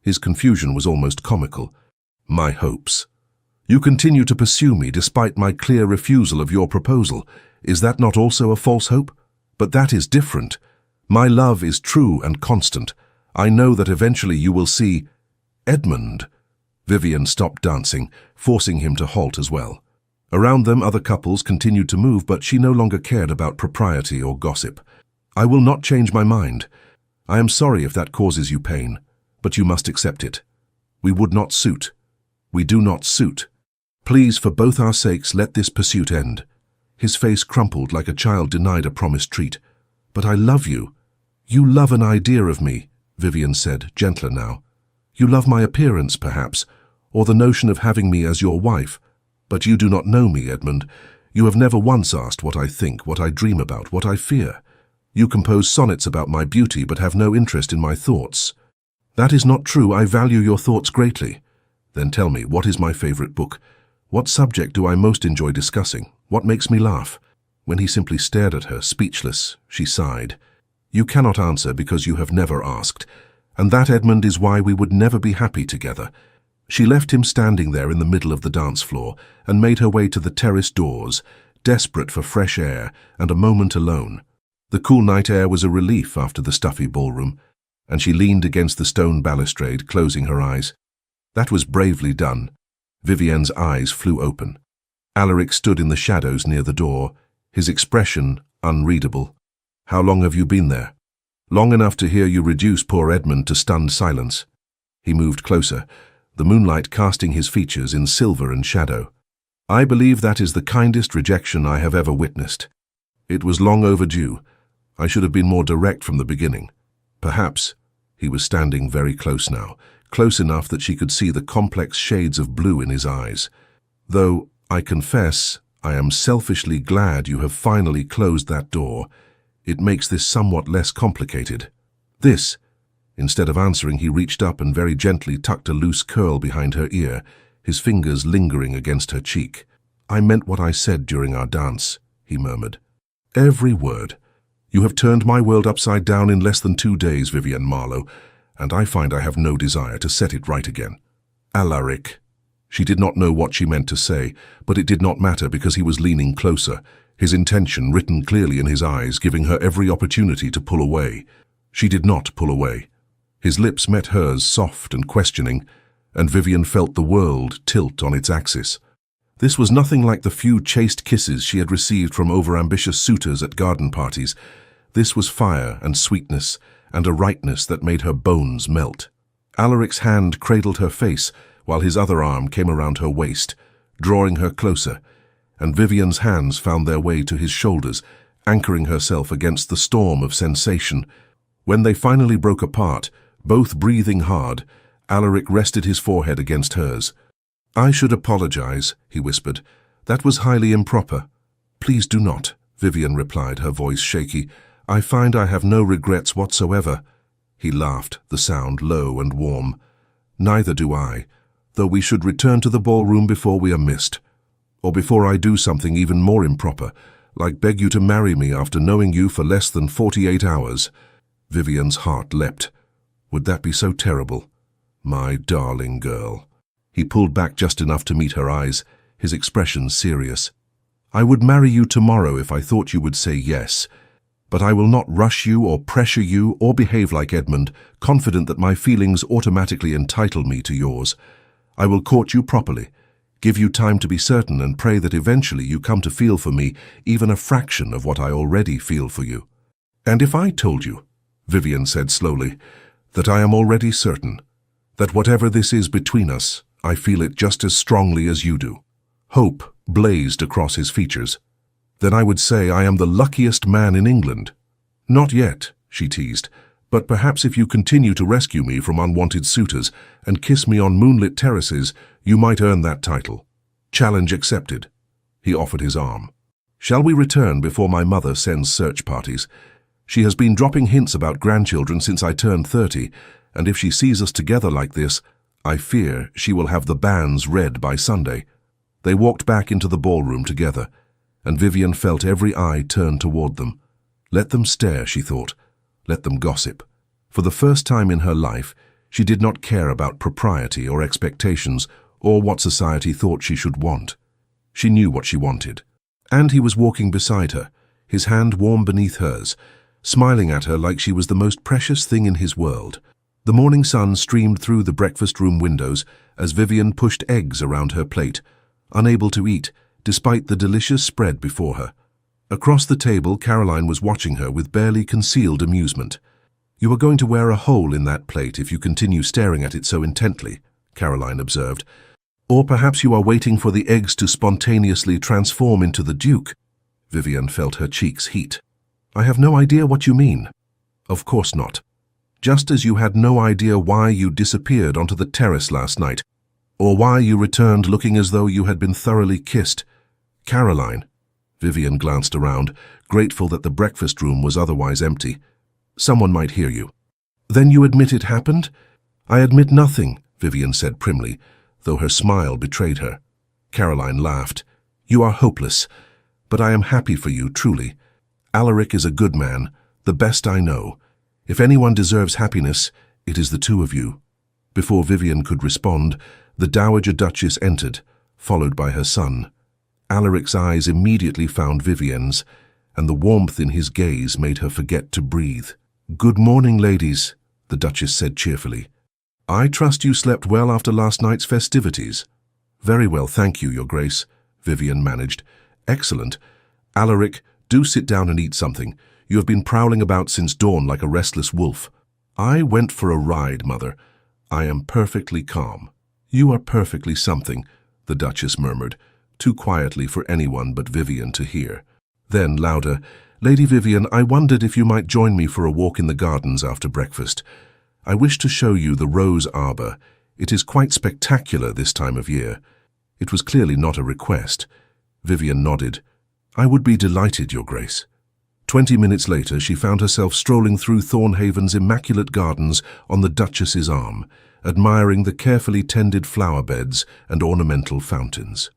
His confusion was almost comical. "My hopes? You continue to pursue me despite my clear refusal of your proposal. Is that not also a false hope? But that is different. My love is true and constant. I know that eventually you will see—" "Edmund!" Vivian stopped dancing, forcing him to halt as well. Around them other couples continued to move, but she no longer cared about propriety or gossip. "I will not change my mind. I am sorry if that causes you pain, but you must accept it. We would not suit. We do not suit. Please, for both our sakes, let this pursuit end." His face crumpled like a child denied a promised treat. "But I love you." "You love an idea of me," Vivian said, gentler now. "You love my appearance, perhaps, or the notion of having me as your wife. But you do not know me, Edmund. You have never once asked what I think, what I dream about, what I fear. You compose sonnets about my beauty, but have no interest in my thoughts." "That is not true. I value your thoughts greatly." "Then tell me, what is my favorite book? What subject do I most enjoy discussing? What makes me laugh?" When he simply stared at her, speechless, she sighed. "You cannot answer because you have never asked. And that, Edmund, is why we would never be happy together. She left him standing there in the middle of the dance floor and made her way to the terrace doors, desperate for fresh air and a moment alone. The cool night air was a relief after the stuffy ballroom, and she leaned against the stone balustrade, closing her eyes. That was bravely done. Vivienne's eyes flew open. Alaric stood in the shadows near the door, his expression unreadable. "How long have you been there?" "Long enough to hear you reduce poor Edmund to stunned silence." He moved closer, the moonlight casting his features in silver and shadow. "I believe that is the kindest rejection I have ever witnessed. It was long overdue. I should have been more direct from the beginning. Perhaps." He was standing very close now, close enough that she could see the complex shades of blue in his eyes. "Though, I confess, I am selfishly glad you have finally closed that door. It makes this somewhat less complicated." "This?" Instead of answering, he reached up and very gently tucked a loose curl behind her ear, his fingers lingering against her cheek. "I meant what I said during our dance," he murmured. "Every word. You have turned my world upside down in less than 2 days, Vivienne Marlowe, and I find I have no desire to set it right again." "Alaric." She did not know what she meant to say, but it did not matter because he was leaning closer, his intention written clearly in his eyes, giving her every opportunity to pull away. She did not pull away. His lips met hers, soft and questioning, and Vivienne felt the world tilt on its axis. This was nothing like the few chaste kisses she had received from overambitious suitors at garden parties. This was fire and sweetness, and a rightness that made her bones melt. Alaric's hand cradled her face, while his other arm came around her waist, drawing her closer, and Vivienne's hands found their way to his shoulders, anchoring herself against the storm of sensation. When they finally broke apart, both breathing hard, Alaric rested his forehead against hers. "I should apologize," he whispered. "That was highly improper." "Please do not," Vivienne replied, her voice shaky. "I find I have no regrets whatsoever." He laughed, the sound low and warm. "Neither do I, though we should return to the ballroom before we are missed. Or before I do something even more improper, like beg you to marry me after knowing you for less than 48 hours. Vivienne's heart leapt. Would that be so terrible? My darling girl. He pulled back just enough to meet her eyes, his expression serious. "I would marry you tomorrow if I thought you would say yes. But I will not rush you or pressure you or behave like Edmund, confident that my feelings automatically entitle me to yours. I will court you properly, give you time to be certain, and pray that eventually you come to feel for me even a fraction of what I already feel for you." "And if I told you," Vivienne said slowly, "that I am already certain, that whatever this is between us, I feel it just as strongly as you do." Hope blazed across his features. "Then I would say I am the luckiest man in England." "Not yet," she teased, "but perhaps if you continue to rescue me from unwanted suitors and kiss me on moonlit terraces, you might earn that title." "Challenge accepted." He offered his arm. "Shall we return before my mother sends search parties? She has been dropping hints about grandchildren since I turned 30, and if she sees us together like this, I fear she will have the bans read by Sunday." They walked back into the ballroom together, and Vivienne felt every eye turn toward them. Let them stare, she thought. Let them gossip. For the first time in her life, she did not care about propriety or expectations or what society thought she should want. She knew what she wanted. And he was walking beside her, his hand warm beneath hers, smiling at her like she was the most precious thing in his world. The morning sun streamed through the breakfast room windows as Vivienne pushed eggs around her plate, unable to eat, despite the delicious spread before her. Across the table, Caroline was watching her with barely concealed amusement. "You are going to wear a hole in that plate if you continue staring at it so intently," Caroline observed. "Or perhaps you are waiting for the eggs to spontaneously transform into the Duke." Vivienne felt her cheeks heat. "I have no idea what you mean." "Of course not. Just as you had no idea why you disappeared onto the terrace last night, or why you returned looking as though you had been thoroughly kissed. Caroline." Vivienne glanced around, grateful that the breakfast room was otherwise empty. "Someone might hear you." "Then you admit it happened?" "I admit nothing," Vivienne said primly, though her smile betrayed her. Caroline laughed. "You are hopeless, but I am happy for you, truly. Alaric is a good man, the best I know. If anyone deserves happiness, it is the two of you." Before Vivienne could respond, The Dowager Duchess entered, followed by her son. Alaric's eyes immediately found Vivienne's, and the warmth in his gaze made her forget to breathe. "Good morning, ladies," the Duchess said cheerfully. "I trust you slept well after last night's festivities." "Very well, thank you, Your Grace," Vivienne managed. "Excellent. Alaric, do sit down and eat something. You have been prowling about since dawn like a restless wolf." "I went for a ride, Mother. I am perfectly calm." "You are perfectly something," the Duchess murmured, too quietly for anyone but Vivienne to hear. Then, louder, "Lady Vivienne, I wondered if you might join me for a walk in the gardens after breakfast. I wish to show you the rose arbor. It is quite spectacular this time of year." It was clearly not a request. Vivienne nodded. "I would be delighted, Your Grace." 20 minutes later, she found herself strolling through Thornhaven's immaculate gardens on the Duchess's arm, admiring the carefully tended flower beds and ornamental fountains.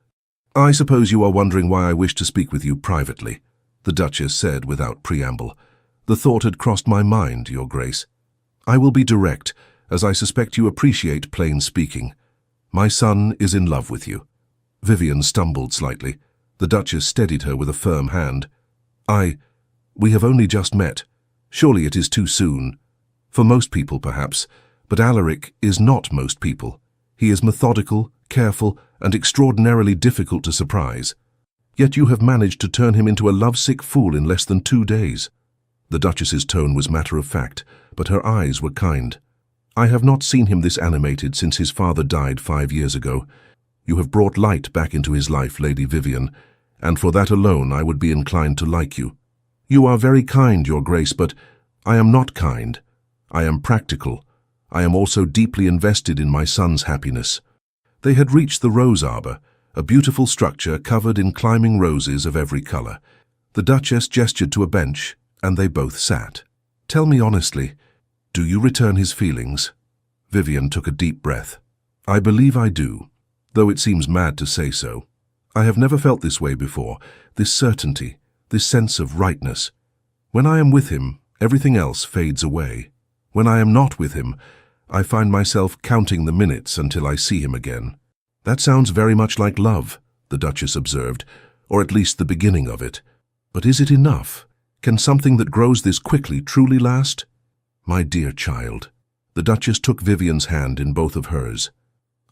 "I suppose you are wondering why I wish to speak with you privately," the Duchess said without preamble. "The thought had crossed my mind, Your Grace. I will be direct, as I suspect you appreciate plain speaking. My son is in love with you." Vivienne stumbled slightly. The Duchess steadied her with a firm hand. We have only just met. Surely it is too soon. For most people, perhaps, but Alaric is not most people. He is methodical, careful, and extraordinarily difficult to surprise. Yet you have managed to turn him into a lovesick fool in less than 2 days." The Duchess's tone was matter-of-fact, but her eyes were kind. "I have not seen him this animated since his father died 5 years ago. You have brought light back into his life, Lady Vivienne, and for that alone I would be inclined to like you." "You are very kind, Your Grace, but I am not kind. I am practical. I am also deeply invested in my son's happiness." They had reached the rose arbor, a beautiful structure covered in climbing roses of every color. The Duchess gestured to a bench, and they both sat. "Tell me honestly, do you return his feelings?" Vivienne took a deep breath. "I believe I do, though it seems mad to say so. I have never felt this way before, this certainty, this sense of rightness. When I am with him, everything else fades away. When I am not with him, I find myself counting the minutes until I see him again." "That sounds very much like love," the Duchess observed, "or at least the beginning of it. But is it enough? Can something that grows this quickly truly last?" "My dear child," the Duchess took Vivienne's hand in both of hers.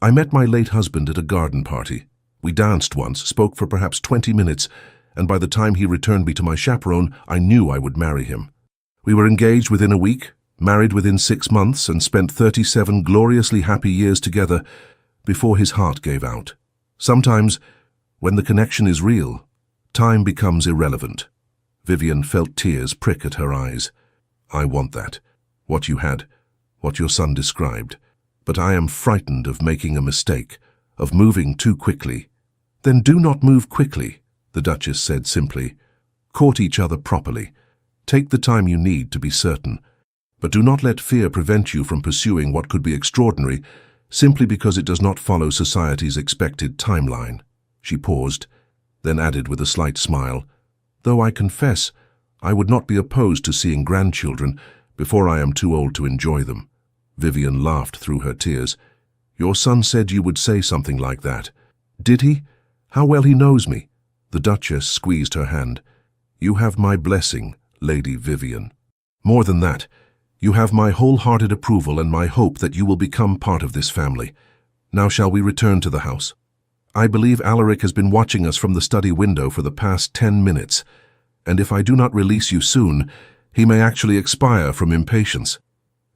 "I met my late husband at a garden party. We danced once, spoke for perhaps 20 minutes, and by the time he returned me to my chaperone, I knew I would marry him. We were engaged within a week, married within 6 months, and spent 37 gloriously happy years together before his heart gave out. Sometimes, when the connection is real, time becomes irrelevant." Vivienne felt tears prick at her eyes. "I want that, what you had, what your son described. But I am frightened of making a mistake, of moving too quickly." "Then do not move quickly," the Duchess said simply. "Court each other properly. Take the time you need to be certain. But do not let fear prevent you from pursuing what could be extraordinary simply because it does not follow society's expected timeline." She paused, then added with a slight smile, "Though I confess, I would not be opposed to seeing grandchildren before I am too old to enjoy them." Vivienne laughed through her tears. "Your son said you would say something like that." "Did he? How well he knows me." The Duchess squeezed her hand. "You have my blessing, Lady Vivienne. More than that, you have my wholehearted approval and my hope that you will become part of this family. Now shall we return to the house? I believe Alaric has been watching us from the study window for the past 10 minutes, and if I do not release you soon, he may actually expire from impatience."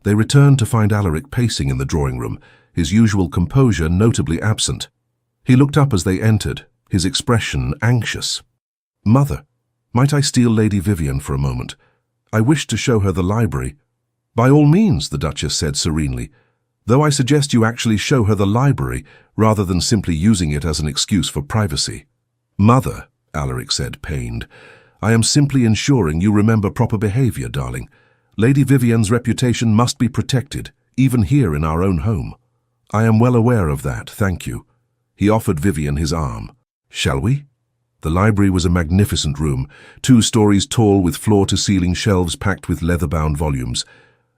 They returned to find Alaric pacing in the drawing room, his usual composure notably absent. He looked up as they entered, his expression anxious. "Mother, might I steal Lady Vivienne for a moment? I wish to show her the library." "By all means," the Duchess said serenely, "though I suggest you actually show her the library rather than simply using it as an excuse for privacy." "Mother," Alaric said, pained, "I am simply ensuring you remember proper behavior, darling. Lady Vivienne's reputation must be protected, even here in our own home." "I am well aware of that, thank you." He offered Vivienne his arm. "Shall we?" The library was a magnificent room, 2 stories tall with floor-to-ceiling shelves packed with leather-bound volumes.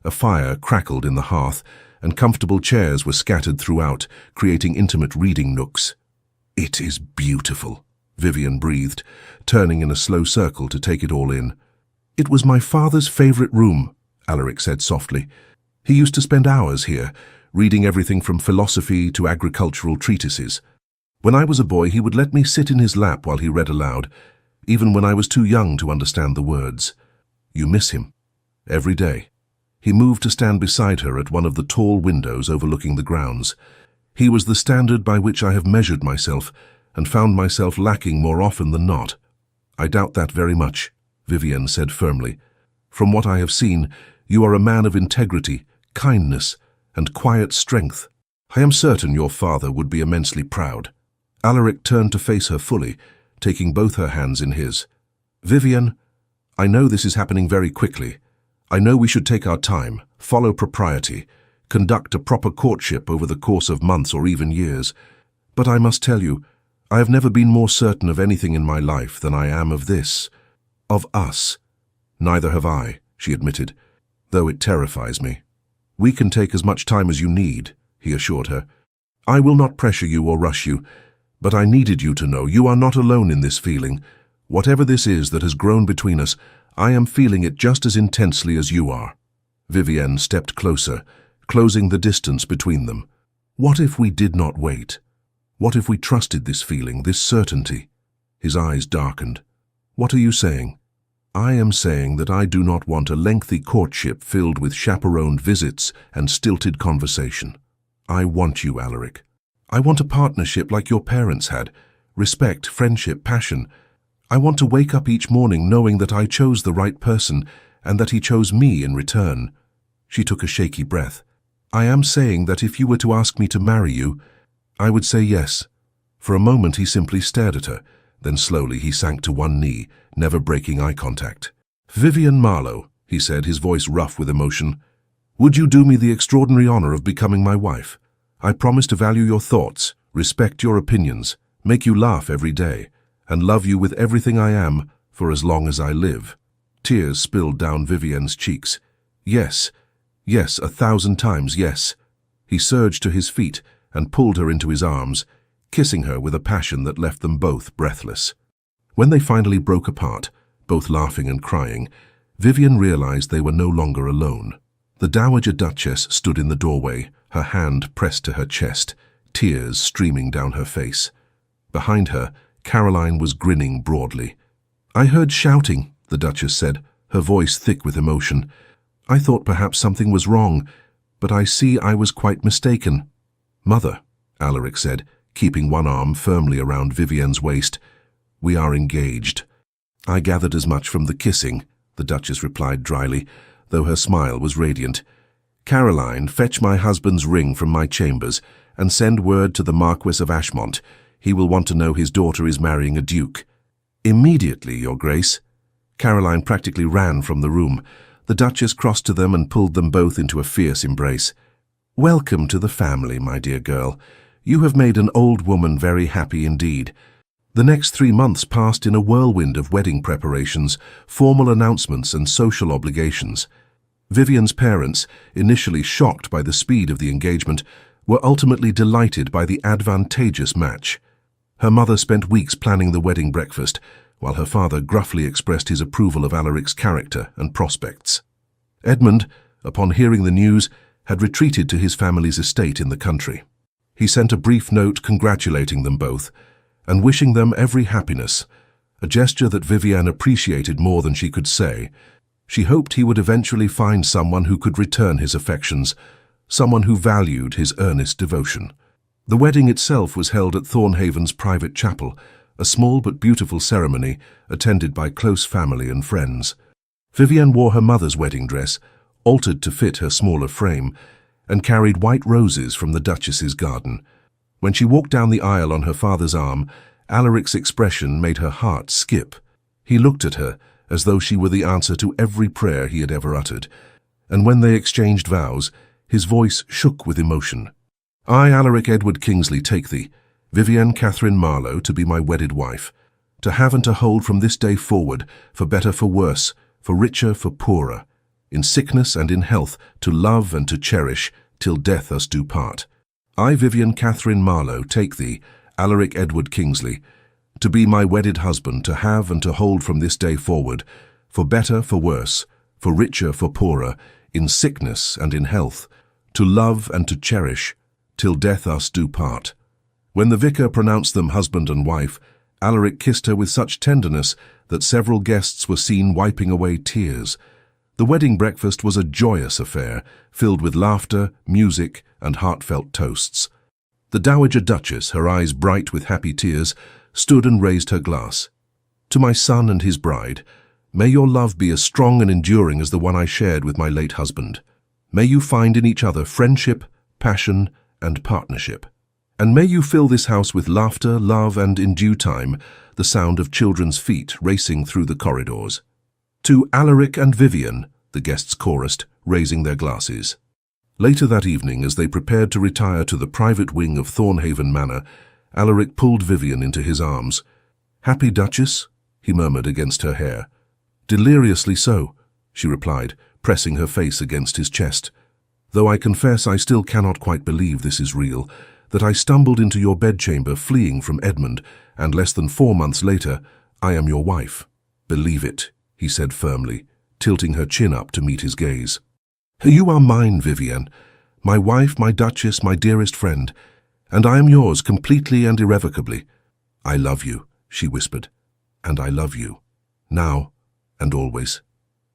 A fire crackled in the hearth, and comfortable chairs were scattered throughout, creating intimate reading nooks. "It is beautiful," Vivian breathed, turning in a slow circle to take it all in. "It was my father's favorite room," Alaric said softly. "He used to spend hours here, reading everything from philosophy to agricultural treatises. When I was a boy, he would let me sit in his lap while he read aloud, even when I was too young to understand the words." "You miss him?" "Every day." He moved to stand beside her at one of the tall windows overlooking the grounds. "He was the standard by which I have measured myself, and found myself lacking more often than not." "I doubt that very much," Vivian said firmly. "From what I have seen, you are a man of integrity, kindness, and quiet strength. I am certain your father would be immensely proud." Alaric turned to face her fully, taking both her hands in his. "Vivian, I know this is happening very quickly. I know we should take our time, follow propriety, conduct a proper courtship over the course of months or even years. But I must tell you, I have never been more certain of anything in my life than I am of this, of us." "Neither have I," she admitted, "though it terrifies me." "We can take as much time as you need," he assured her. "I will not pressure you or rush you, but I needed you to know you are not alone in this feeling. Whatever this is that has grown between us, I am feeling it just as intensely as you are." Vivienne stepped closer, closing the distance between them. "What if we did not wait? What if we trusted this feeling, this certainty?" His eyes darkened. "What are you saying?" "I am saying that I do not want a lengthy courtship filled with chaperoned visits and stilted conversation. I want you, Alaric. I want a partnership like your parents had, respect, friendship, passion. I want to wake up each morning knowing that I chose the right person and that he chose me in return." She took a shaky breath. "I am saying that if you were to ask me to marry you, I would say yes." For a moment he simply stared at her, then slowly he sank to one knee, never breaking eye contact. "Vivian Marlowe," he said, his voice rough with emotion, "would you do me the extraordinary honor of becoming my wife? I promise to value your thoughts, respect your opinions, make you laugh every day, and love you with everything I am for as long as I live." Tears spilled down Vivienne's cheeks. "Yes, yes, 1,000 times yes." He surged to his feet and pulled her into his arms, kissing her with a passion that left them both breathless. When they finally broke apart, both laughing and crying, Vivian realized they were no longer alone. The Dowager Duchess stood in the doorway, her hand pressed to her chest, tears streaming down her face. Behind her, Caroline was grinning broadly. "I heard shouting," the Duchess said, her voice thick with emotion. "I thought perhaps something was wrong, but I see I was quite mistaken." "Mother," Alaric said, keeping one arm firmly around Vivienne's waist, "we are engaged." "I gathered as much from the kissing," the Duchess replied dryly, though her smile was radiant. "Caroline, fetch my husband's ring from my chambers and send word to the Marquis of Ashmont. He will want to know his daughter is marrying a duke." "Immediately, Your Grace." Caroline practically ran from the room. The Duchess crossed to them and pulled them both into a fierce embrace. "Welcome to the family, my dear girl. You have made an old woman very happy indeed." The next 3 months passed in a whirlwind of wedding preparations, formal announcements and social obligations. Vivian's parents, initially shocked by the speed of the engagement, were ultimately delighted by the advantageous match. Her mother spent weeks planning the wedding breakfast, while her father gruffly expressed his approval of Alaric's character and prospects. Edmund, upon hearing the news, had retreated to his family's estate in the country. He sent a brief note congratulating them both, and wishing them every happiness, a gesture that Vivian appreciated more than she could say. She hoped he would eventually find someone who could return his affections, someone who valued his earnest devotion. The wedding itself was held at Thornhaven's private chapel, a small but beautiful ceremony attended by close family and friends. Vivian wore her mother's wedding dress, altered to fit her smaller frame, and carried white roses from the Duchess's garden. When she walked down the aisle on her father's arm, Alaric's expression made her heart skip. He looked at her as though she were the answer to every prayer he had ever uttered, and when they exchanged vows, his voice shook with emotion. "I, Alaric Edward Kingsley, take thee, Vivian Catherine Marlowe, to be my wedded wife, to have and to hold from this day forward, for better, for worse, for richer, for poorer, in sickness and in health, to love and to cherish, till death us do part. I, Vivian Catherine Marlowe, take thee, Alaric Edward Kingsley, to be my wedded husband, to have and to hold from this day forward, for better, for worse, for richer, for poorer, in sickness and in health, to love and to cherish, till death us do part. When the vicar pronounced them husband and wife, Alaric kissed her with such tenderness that several guests were seen wiping away tears. The wedding breakfast was a joyous affair, filled with laughter, music, and heartfelt toasts. The Dowager Duchess, her eyes bright with happy tears, stood and raised her glass. To my son and his bride, may your love be as strong and enduring as the one I shared with my late husband. May you find in each other friendship, passion, and partnership. And may you fill this house with laughter, love, and, in due time, the sound of children's feet racing through the corridors. To Alaric and Vivian, the guests chorused, raising their glasses. Later that evening, as they prepared to retire to the private wing of Thornhaven Manor, Alaric pulled Vivian into his arms. "Happy, Duchess?" he murmured against her hair. "Deliriously so," she replied, pressing her face against his chest. "Though I confess I still cannot quite believe this is real, that I stumbled into your bedchamber fleeing from Edmund, and less than 4 months later, I am your wife. Believe it," he said firmly, tilting her chin up to meet his gaze. "You are mine, Vivian, my wife, my Duchess, my dearest friend, and I am yours completely and irrevocably. I love you," she whispered, "and I love you, now and always."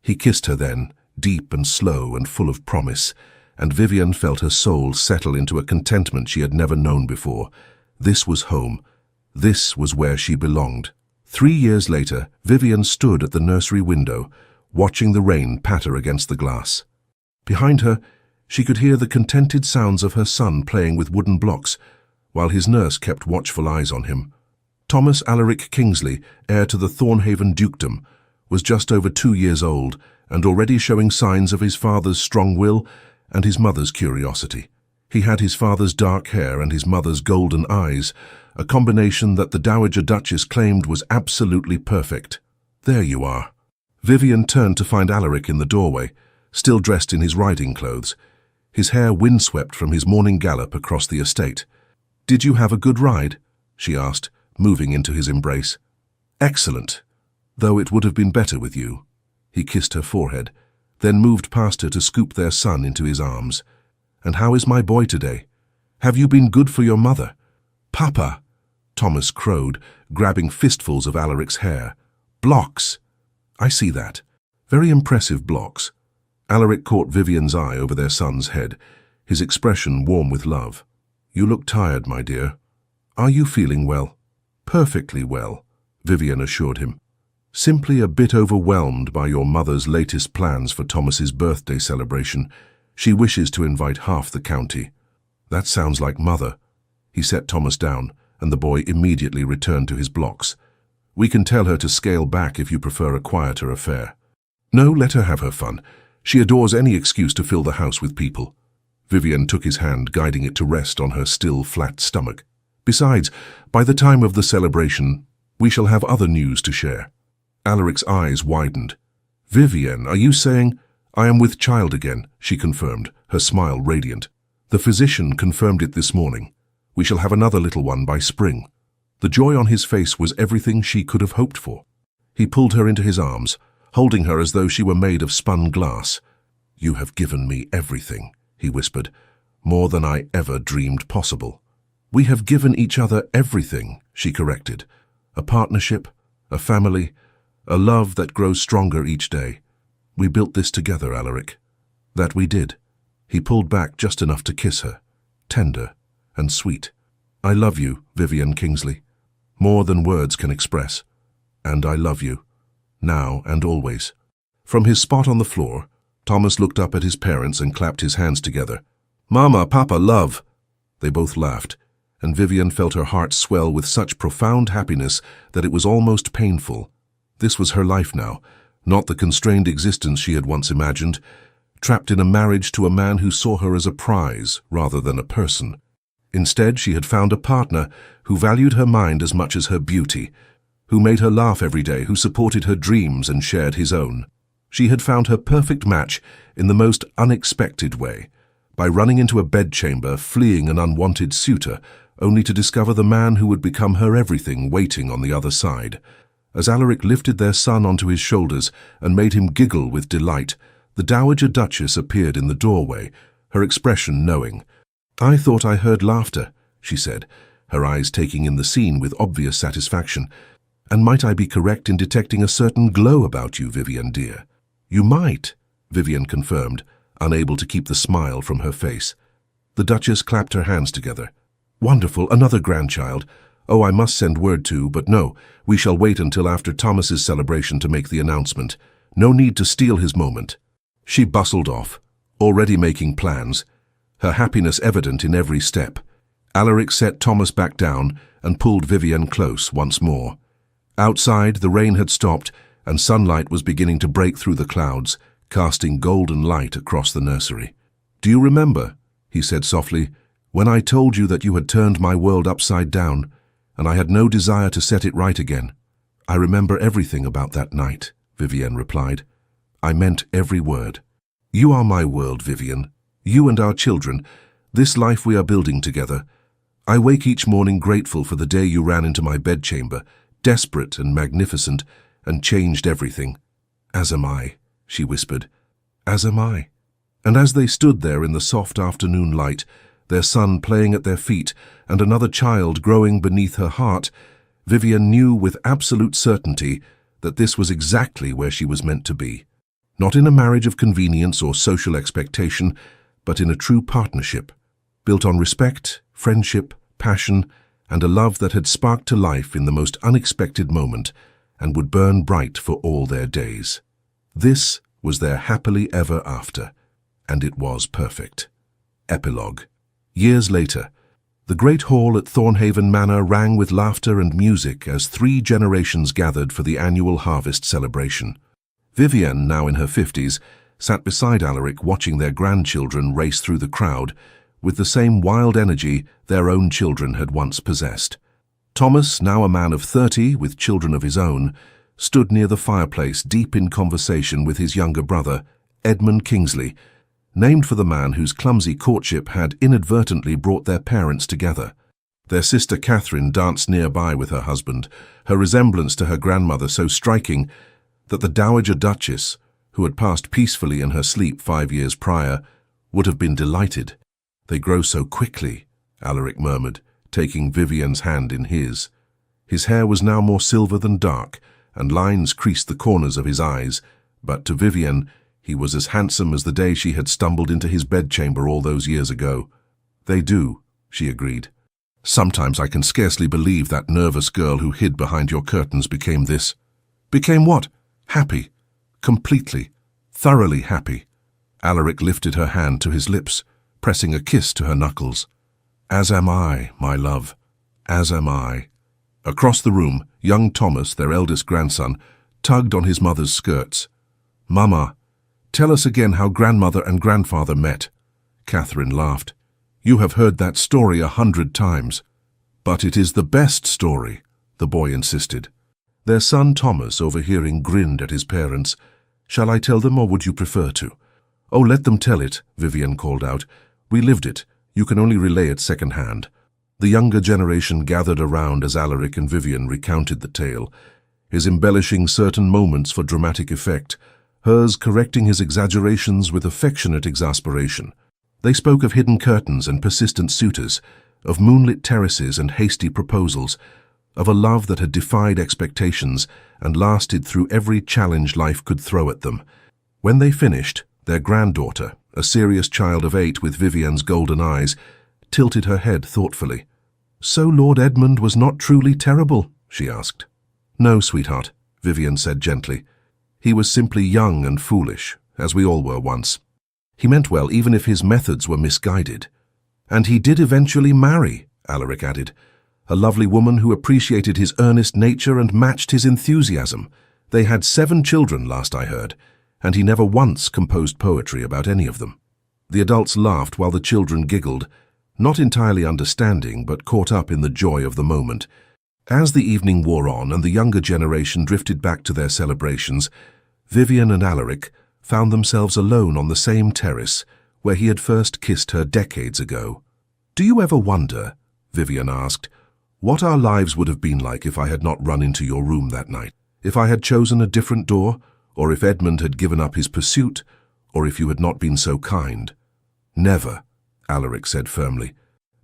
He kissed her then, deep and slow and full of promise, and Vivian felt her soul settle into a contentment she had never known before. This was home. This was where she belonged. 3 years later, Vivian stood at the nursery window, watching the rain patter against the glass. Behind her, she could hear the contented sounds of her son playing with wooden blocks, while his nurse kept watchful eyes on him. Thomas Alaric Kingsley, heir to the Thornhaven dukedom, was just over 2 years old and already showing signs of his father's strong will and his mother's curiosity. He had his father's dark hair and his mother's golden eyes, a combination that the Dowager Duchess claimed was absolutely perfect. "There you are." Vivian turned to find Alaric in the doorway, still dressed in his riding clothes, his hair windswept from his morning gallop across the estate. "Did you have a good ride?" she asked, moving into his embrace. "Excellent, though it would have been better with you." He kissed her forehead, then moved past her to scoop their son into his arms. "And how is my boy today? Have you been good for your mother?" "Papa," Thomas crowed, grabbing fistfuls of Alaric's hair. "Blocks." "I see that. Very impressive blocks." Alaric caught Vivian's eye over their son's head, his expression warm with love. "You look tired, my dear. Are you feeling well?" "Perfectly well," Vivian assured him. "Simply a bit overwhelmed by your mother's latest plans for Thomas's birthday celebration. She wishes to invite half the county." "That sounds like Mother." He set Thomas down, and the boy immediately returned to his blocks. "We can tell her to scale back if you prefer a quieter affair." "No, let her have her fun. She adores any excuse to fill the house with people." Vivian took his hand, guiding it to rest on her still flat stomach. "Besides, by the time of the celebration, we shall have other news to share." Alaric's eyes widened. "Vivian, are you saying—" "I am with child again," she confirmed, her smile radiant. "The physician confirmed it this morning. We shall have another little one by spring." The joy on his face was everything she could have hoped for. He pulled her into his arms, holding her as though she were made of spun glass. "You have given me everything," he whispered, "more than I ever dreamed possible." "We have given each other everything," she corrected. "A partnership, a family, a love that grows stronger each day. We built this together, Alaric." "That we did." He pulled back just enough to kiss her, tender and sweet. "I love you, Vivian Kingsley, more than words can express. And I love you, now and always." From his spot on the floor, Thomas looked up at his parents and clapped his hands together. "Mama, Papa, love!" They both laughed, and Vivian felt her heart swell with such profound happiness that it was almost painful. This was her life now, not the constrained existence she had once imagined, trapped in a marriage to a man who saw her as a prize rather than a person. Instead, she had found a partner who valued her mind as much as her beauty, who made her laugh every day, who supported her dreams and shared his own. She had found her perfect match in the most unexpected way, by running into a bedchamber, fleeing an unwanted suitor, only to discover the man who would become her everything waiting on the other side. As Alaric lifted their son onto his shoulders and made him giggle with delight, the Dowager Duchess appeared in the doorway, her expression knowing. "I thought I heard laughter," she said, her eyes taking in the scene with obvious satisfaction. "And might I be correct in detecting a certain glow about you, Vivian dear?" "You might," Vivian confirmed, unable to keep the smile from her face. The Duchess clapped her hands together. "Wonderful, another grandchild. Oh, I must send word to, but no, we shall wait until after Thomas's celebration to make the announcement. No need to steal his moment." She bustled off, already making plans, her happiness evident in every step. Alaric set Thomas back down and pulled Vivian close once more. Outside, the rain had stopped, and sunlight was beginning to break through the clouds, casting golden light across the nursery. "Do you remember," he said softly, "when I told you that you had turned my world upside down, and I had no desire to set it right again?" "I remember everything about that night," Vivian replied. "I meant every word. You are my world, Vivian. You and our children, this life we are building together. I wake each morning grateful for the day you ran into my bedchamber, desperate and magnificent, and changed everything." "As am I," she whispered. "As am I." And as they stood there in the soft afternoon light, their son playing at their feet and another child growing beneath her heart, Vivian knew with absolute certainty that this was exactly where she was meant to be. Not in a marriage of convenience or social expectation, but in a true partnership, built on respect, friendship, passion, and a love that had sparked to life in the most unexpected moment and would burn bright for all their days. This was their happily ever after, and it was perfect. Epilogue. Years later, the great hall at Thornhaven Manor rang with laughter and music as 3 generations gathered for the annual harvest celebration. Vivian, now in her 50s, sat beside Alaric watching their grandchildren race through the crowd with the same wild energy their own children had once possessed. Thomas, now a man of 30 with children of his own, stood near the fireplace deep in conversation with his younger brother, Edmund Kingsley, named for the man whose clumsy courtship had inadvertently brought their parents together. Their sister Catherine danced nearby with her husband, her resemblance to her grandmother so striking that the Dowager Duchess, who had passed peacefully in her sleep 5 years prior, would have been delighted. "They grow so quickly," Alaric murmured, taking Vivian's hand in his. His hair was now more silver than dark, and lines creased the corners of his eyes, but to Vivian he was as handsome as the day she had stumbled into his bedchamber all those years ago. "They do," she agreed. "Sometimes I can scarcely believe that nervous girl who hid behind your curtains became this." "Became what?" "Happy. Completely. Thoroughly happy." Alaric lifted her hand to his lips, pressing a kiss to her knuckles. "As am I, my love. As am I." Across the room, young Thomas, their eldest grandson, tugged on his mother's skirts. "Mama, tell us again how grandmother and grandfather met." Catherine laughed. "You have heard that story 100 times." "But it is the best story," the boy insisted. Their son Thomas, overhearing, grinned at his parents. "Shall I tell them, or would you prefer to?" "Oh, let them tell it," Vivian called out. "We lived it. You can only relay it second-hand." The younger generation gathered around as Alaric and Vivian recounted the tale, his embellishing certain moments for dramatic effect, hers correcting his exaggerations with affectionate exasperation. They spoke of hidden curtains and persistent suitors, of moonlit terraces and hasty proposals, of a love that had defied expectations and lasted through every challenge life could throw at them. When they finished, their granddaughter, a serious child of 8 with Vivian's golden eyes, tilted her head thoughtfully. "So Lord Edmund was not truly terrible?" she asked. "No, sweetheart," Vivian said gently. "He was simply young and foolish, as we all were once. He meant well even if his methods were misguided." "And he did eventually marry," Alaric added. "A lovely woman who appreciated his earnest nature and matched his enthusiasm. They had 7 children, last I heard, and he never once composed poetry about any of them." The adults laughed while the children giggled, not entirely understanding but caught up in the joy of the moment. As the evening wore on and the younger generation drifted back to their celebrations, Vivian and Alaric found themselves alone on the same terrace where he had first kissed her decades ago. "Do you ever wonder," Vivian asked, "what our lives would have been like if I had not run into your room that night? If I had chosen a different door, or if Edmund had given up his pursuit, or if you had not been so kind?" "Never," Alaric said firmly,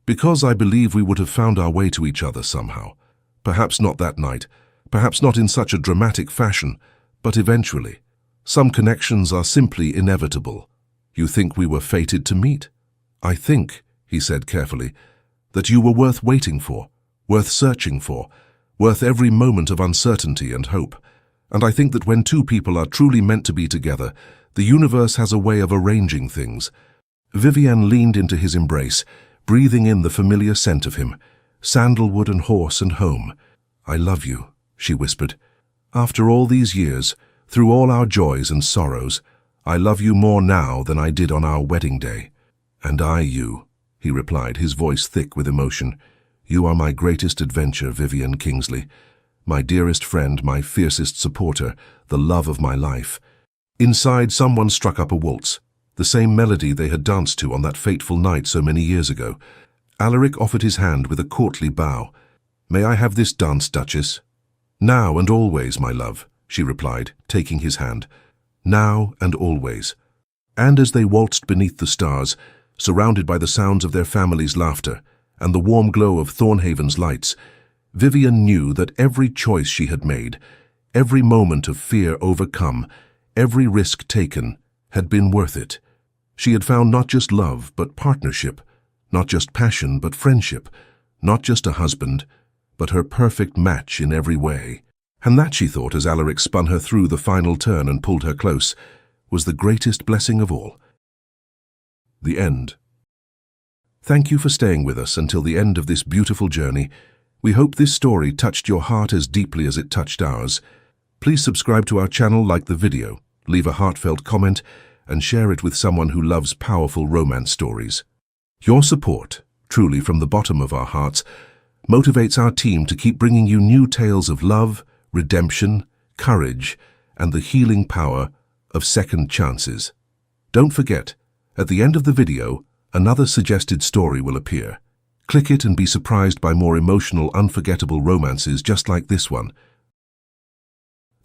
"because I believe we would have found our way to each other somehow. Perhaps not that night, perhaps not in such a dramatic fashion, but eventually. Some connections are simply inevitable. You think we were fated to meet? I think," he said carefully, "that you were worth waiting for, worth searching for, worth every moment of uncertainty and hope. And I think that when two people are truly meant to be together, the universe has a way of arranging things." Vivian leaned into his embrace, breathing in the familiar scent of him, sandalwood and horse and home. "I love you," she whispered. "After all these years, through all our joys and sorrows, I love you more now than I did on our wedding day." "And I you," he replied, his voice thick with emotion. "You are my greatest adventure, Vivian Kingsley. My dearest friend, my fiercest supporter, the love of my life." Inside, someone struck up a waltz, the same melody they had danced to on that fateful night so many years ago. Alaric offered his hand with a courtly bow. "May I have this dance, Duchess?" "Now and always, my love," she replied, taking his hand. "Now and always." And as they waltzed beneath the stars, surrounded by the sounds of their family's laughter and the warm glow of Thornhaven's lights, Vivian knew that every choice she had made, every moment of fear overcome, every risk taken, had been worth it. She had found not just love, but partnership, not just passion, but friendship, not just a husband, but her perfect match in every way. And that, she thought, as Alaric spun her through the final turn and pulled her close, was the greatest blessing of all. The end. Thank you for staying with us until the end of this beautiful journey. We hope this story touched your heart as deeply as it touched ours. Please subscribe to our channel, like the video, leave a heartfelt comment, and share it with someone who loves powerful romance stories. Your support, truly from the bottom of our hearts, motivates our team to keep bringing you new tales of love, redemption, courage, and the healing power of second chances. Don't forget, at the end of the video, another suggested story will appear. Click it and be surprised by more emotional, unforgettable romances just like this one.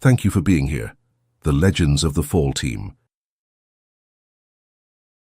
Thank you for being here, the Legends of the Fall team.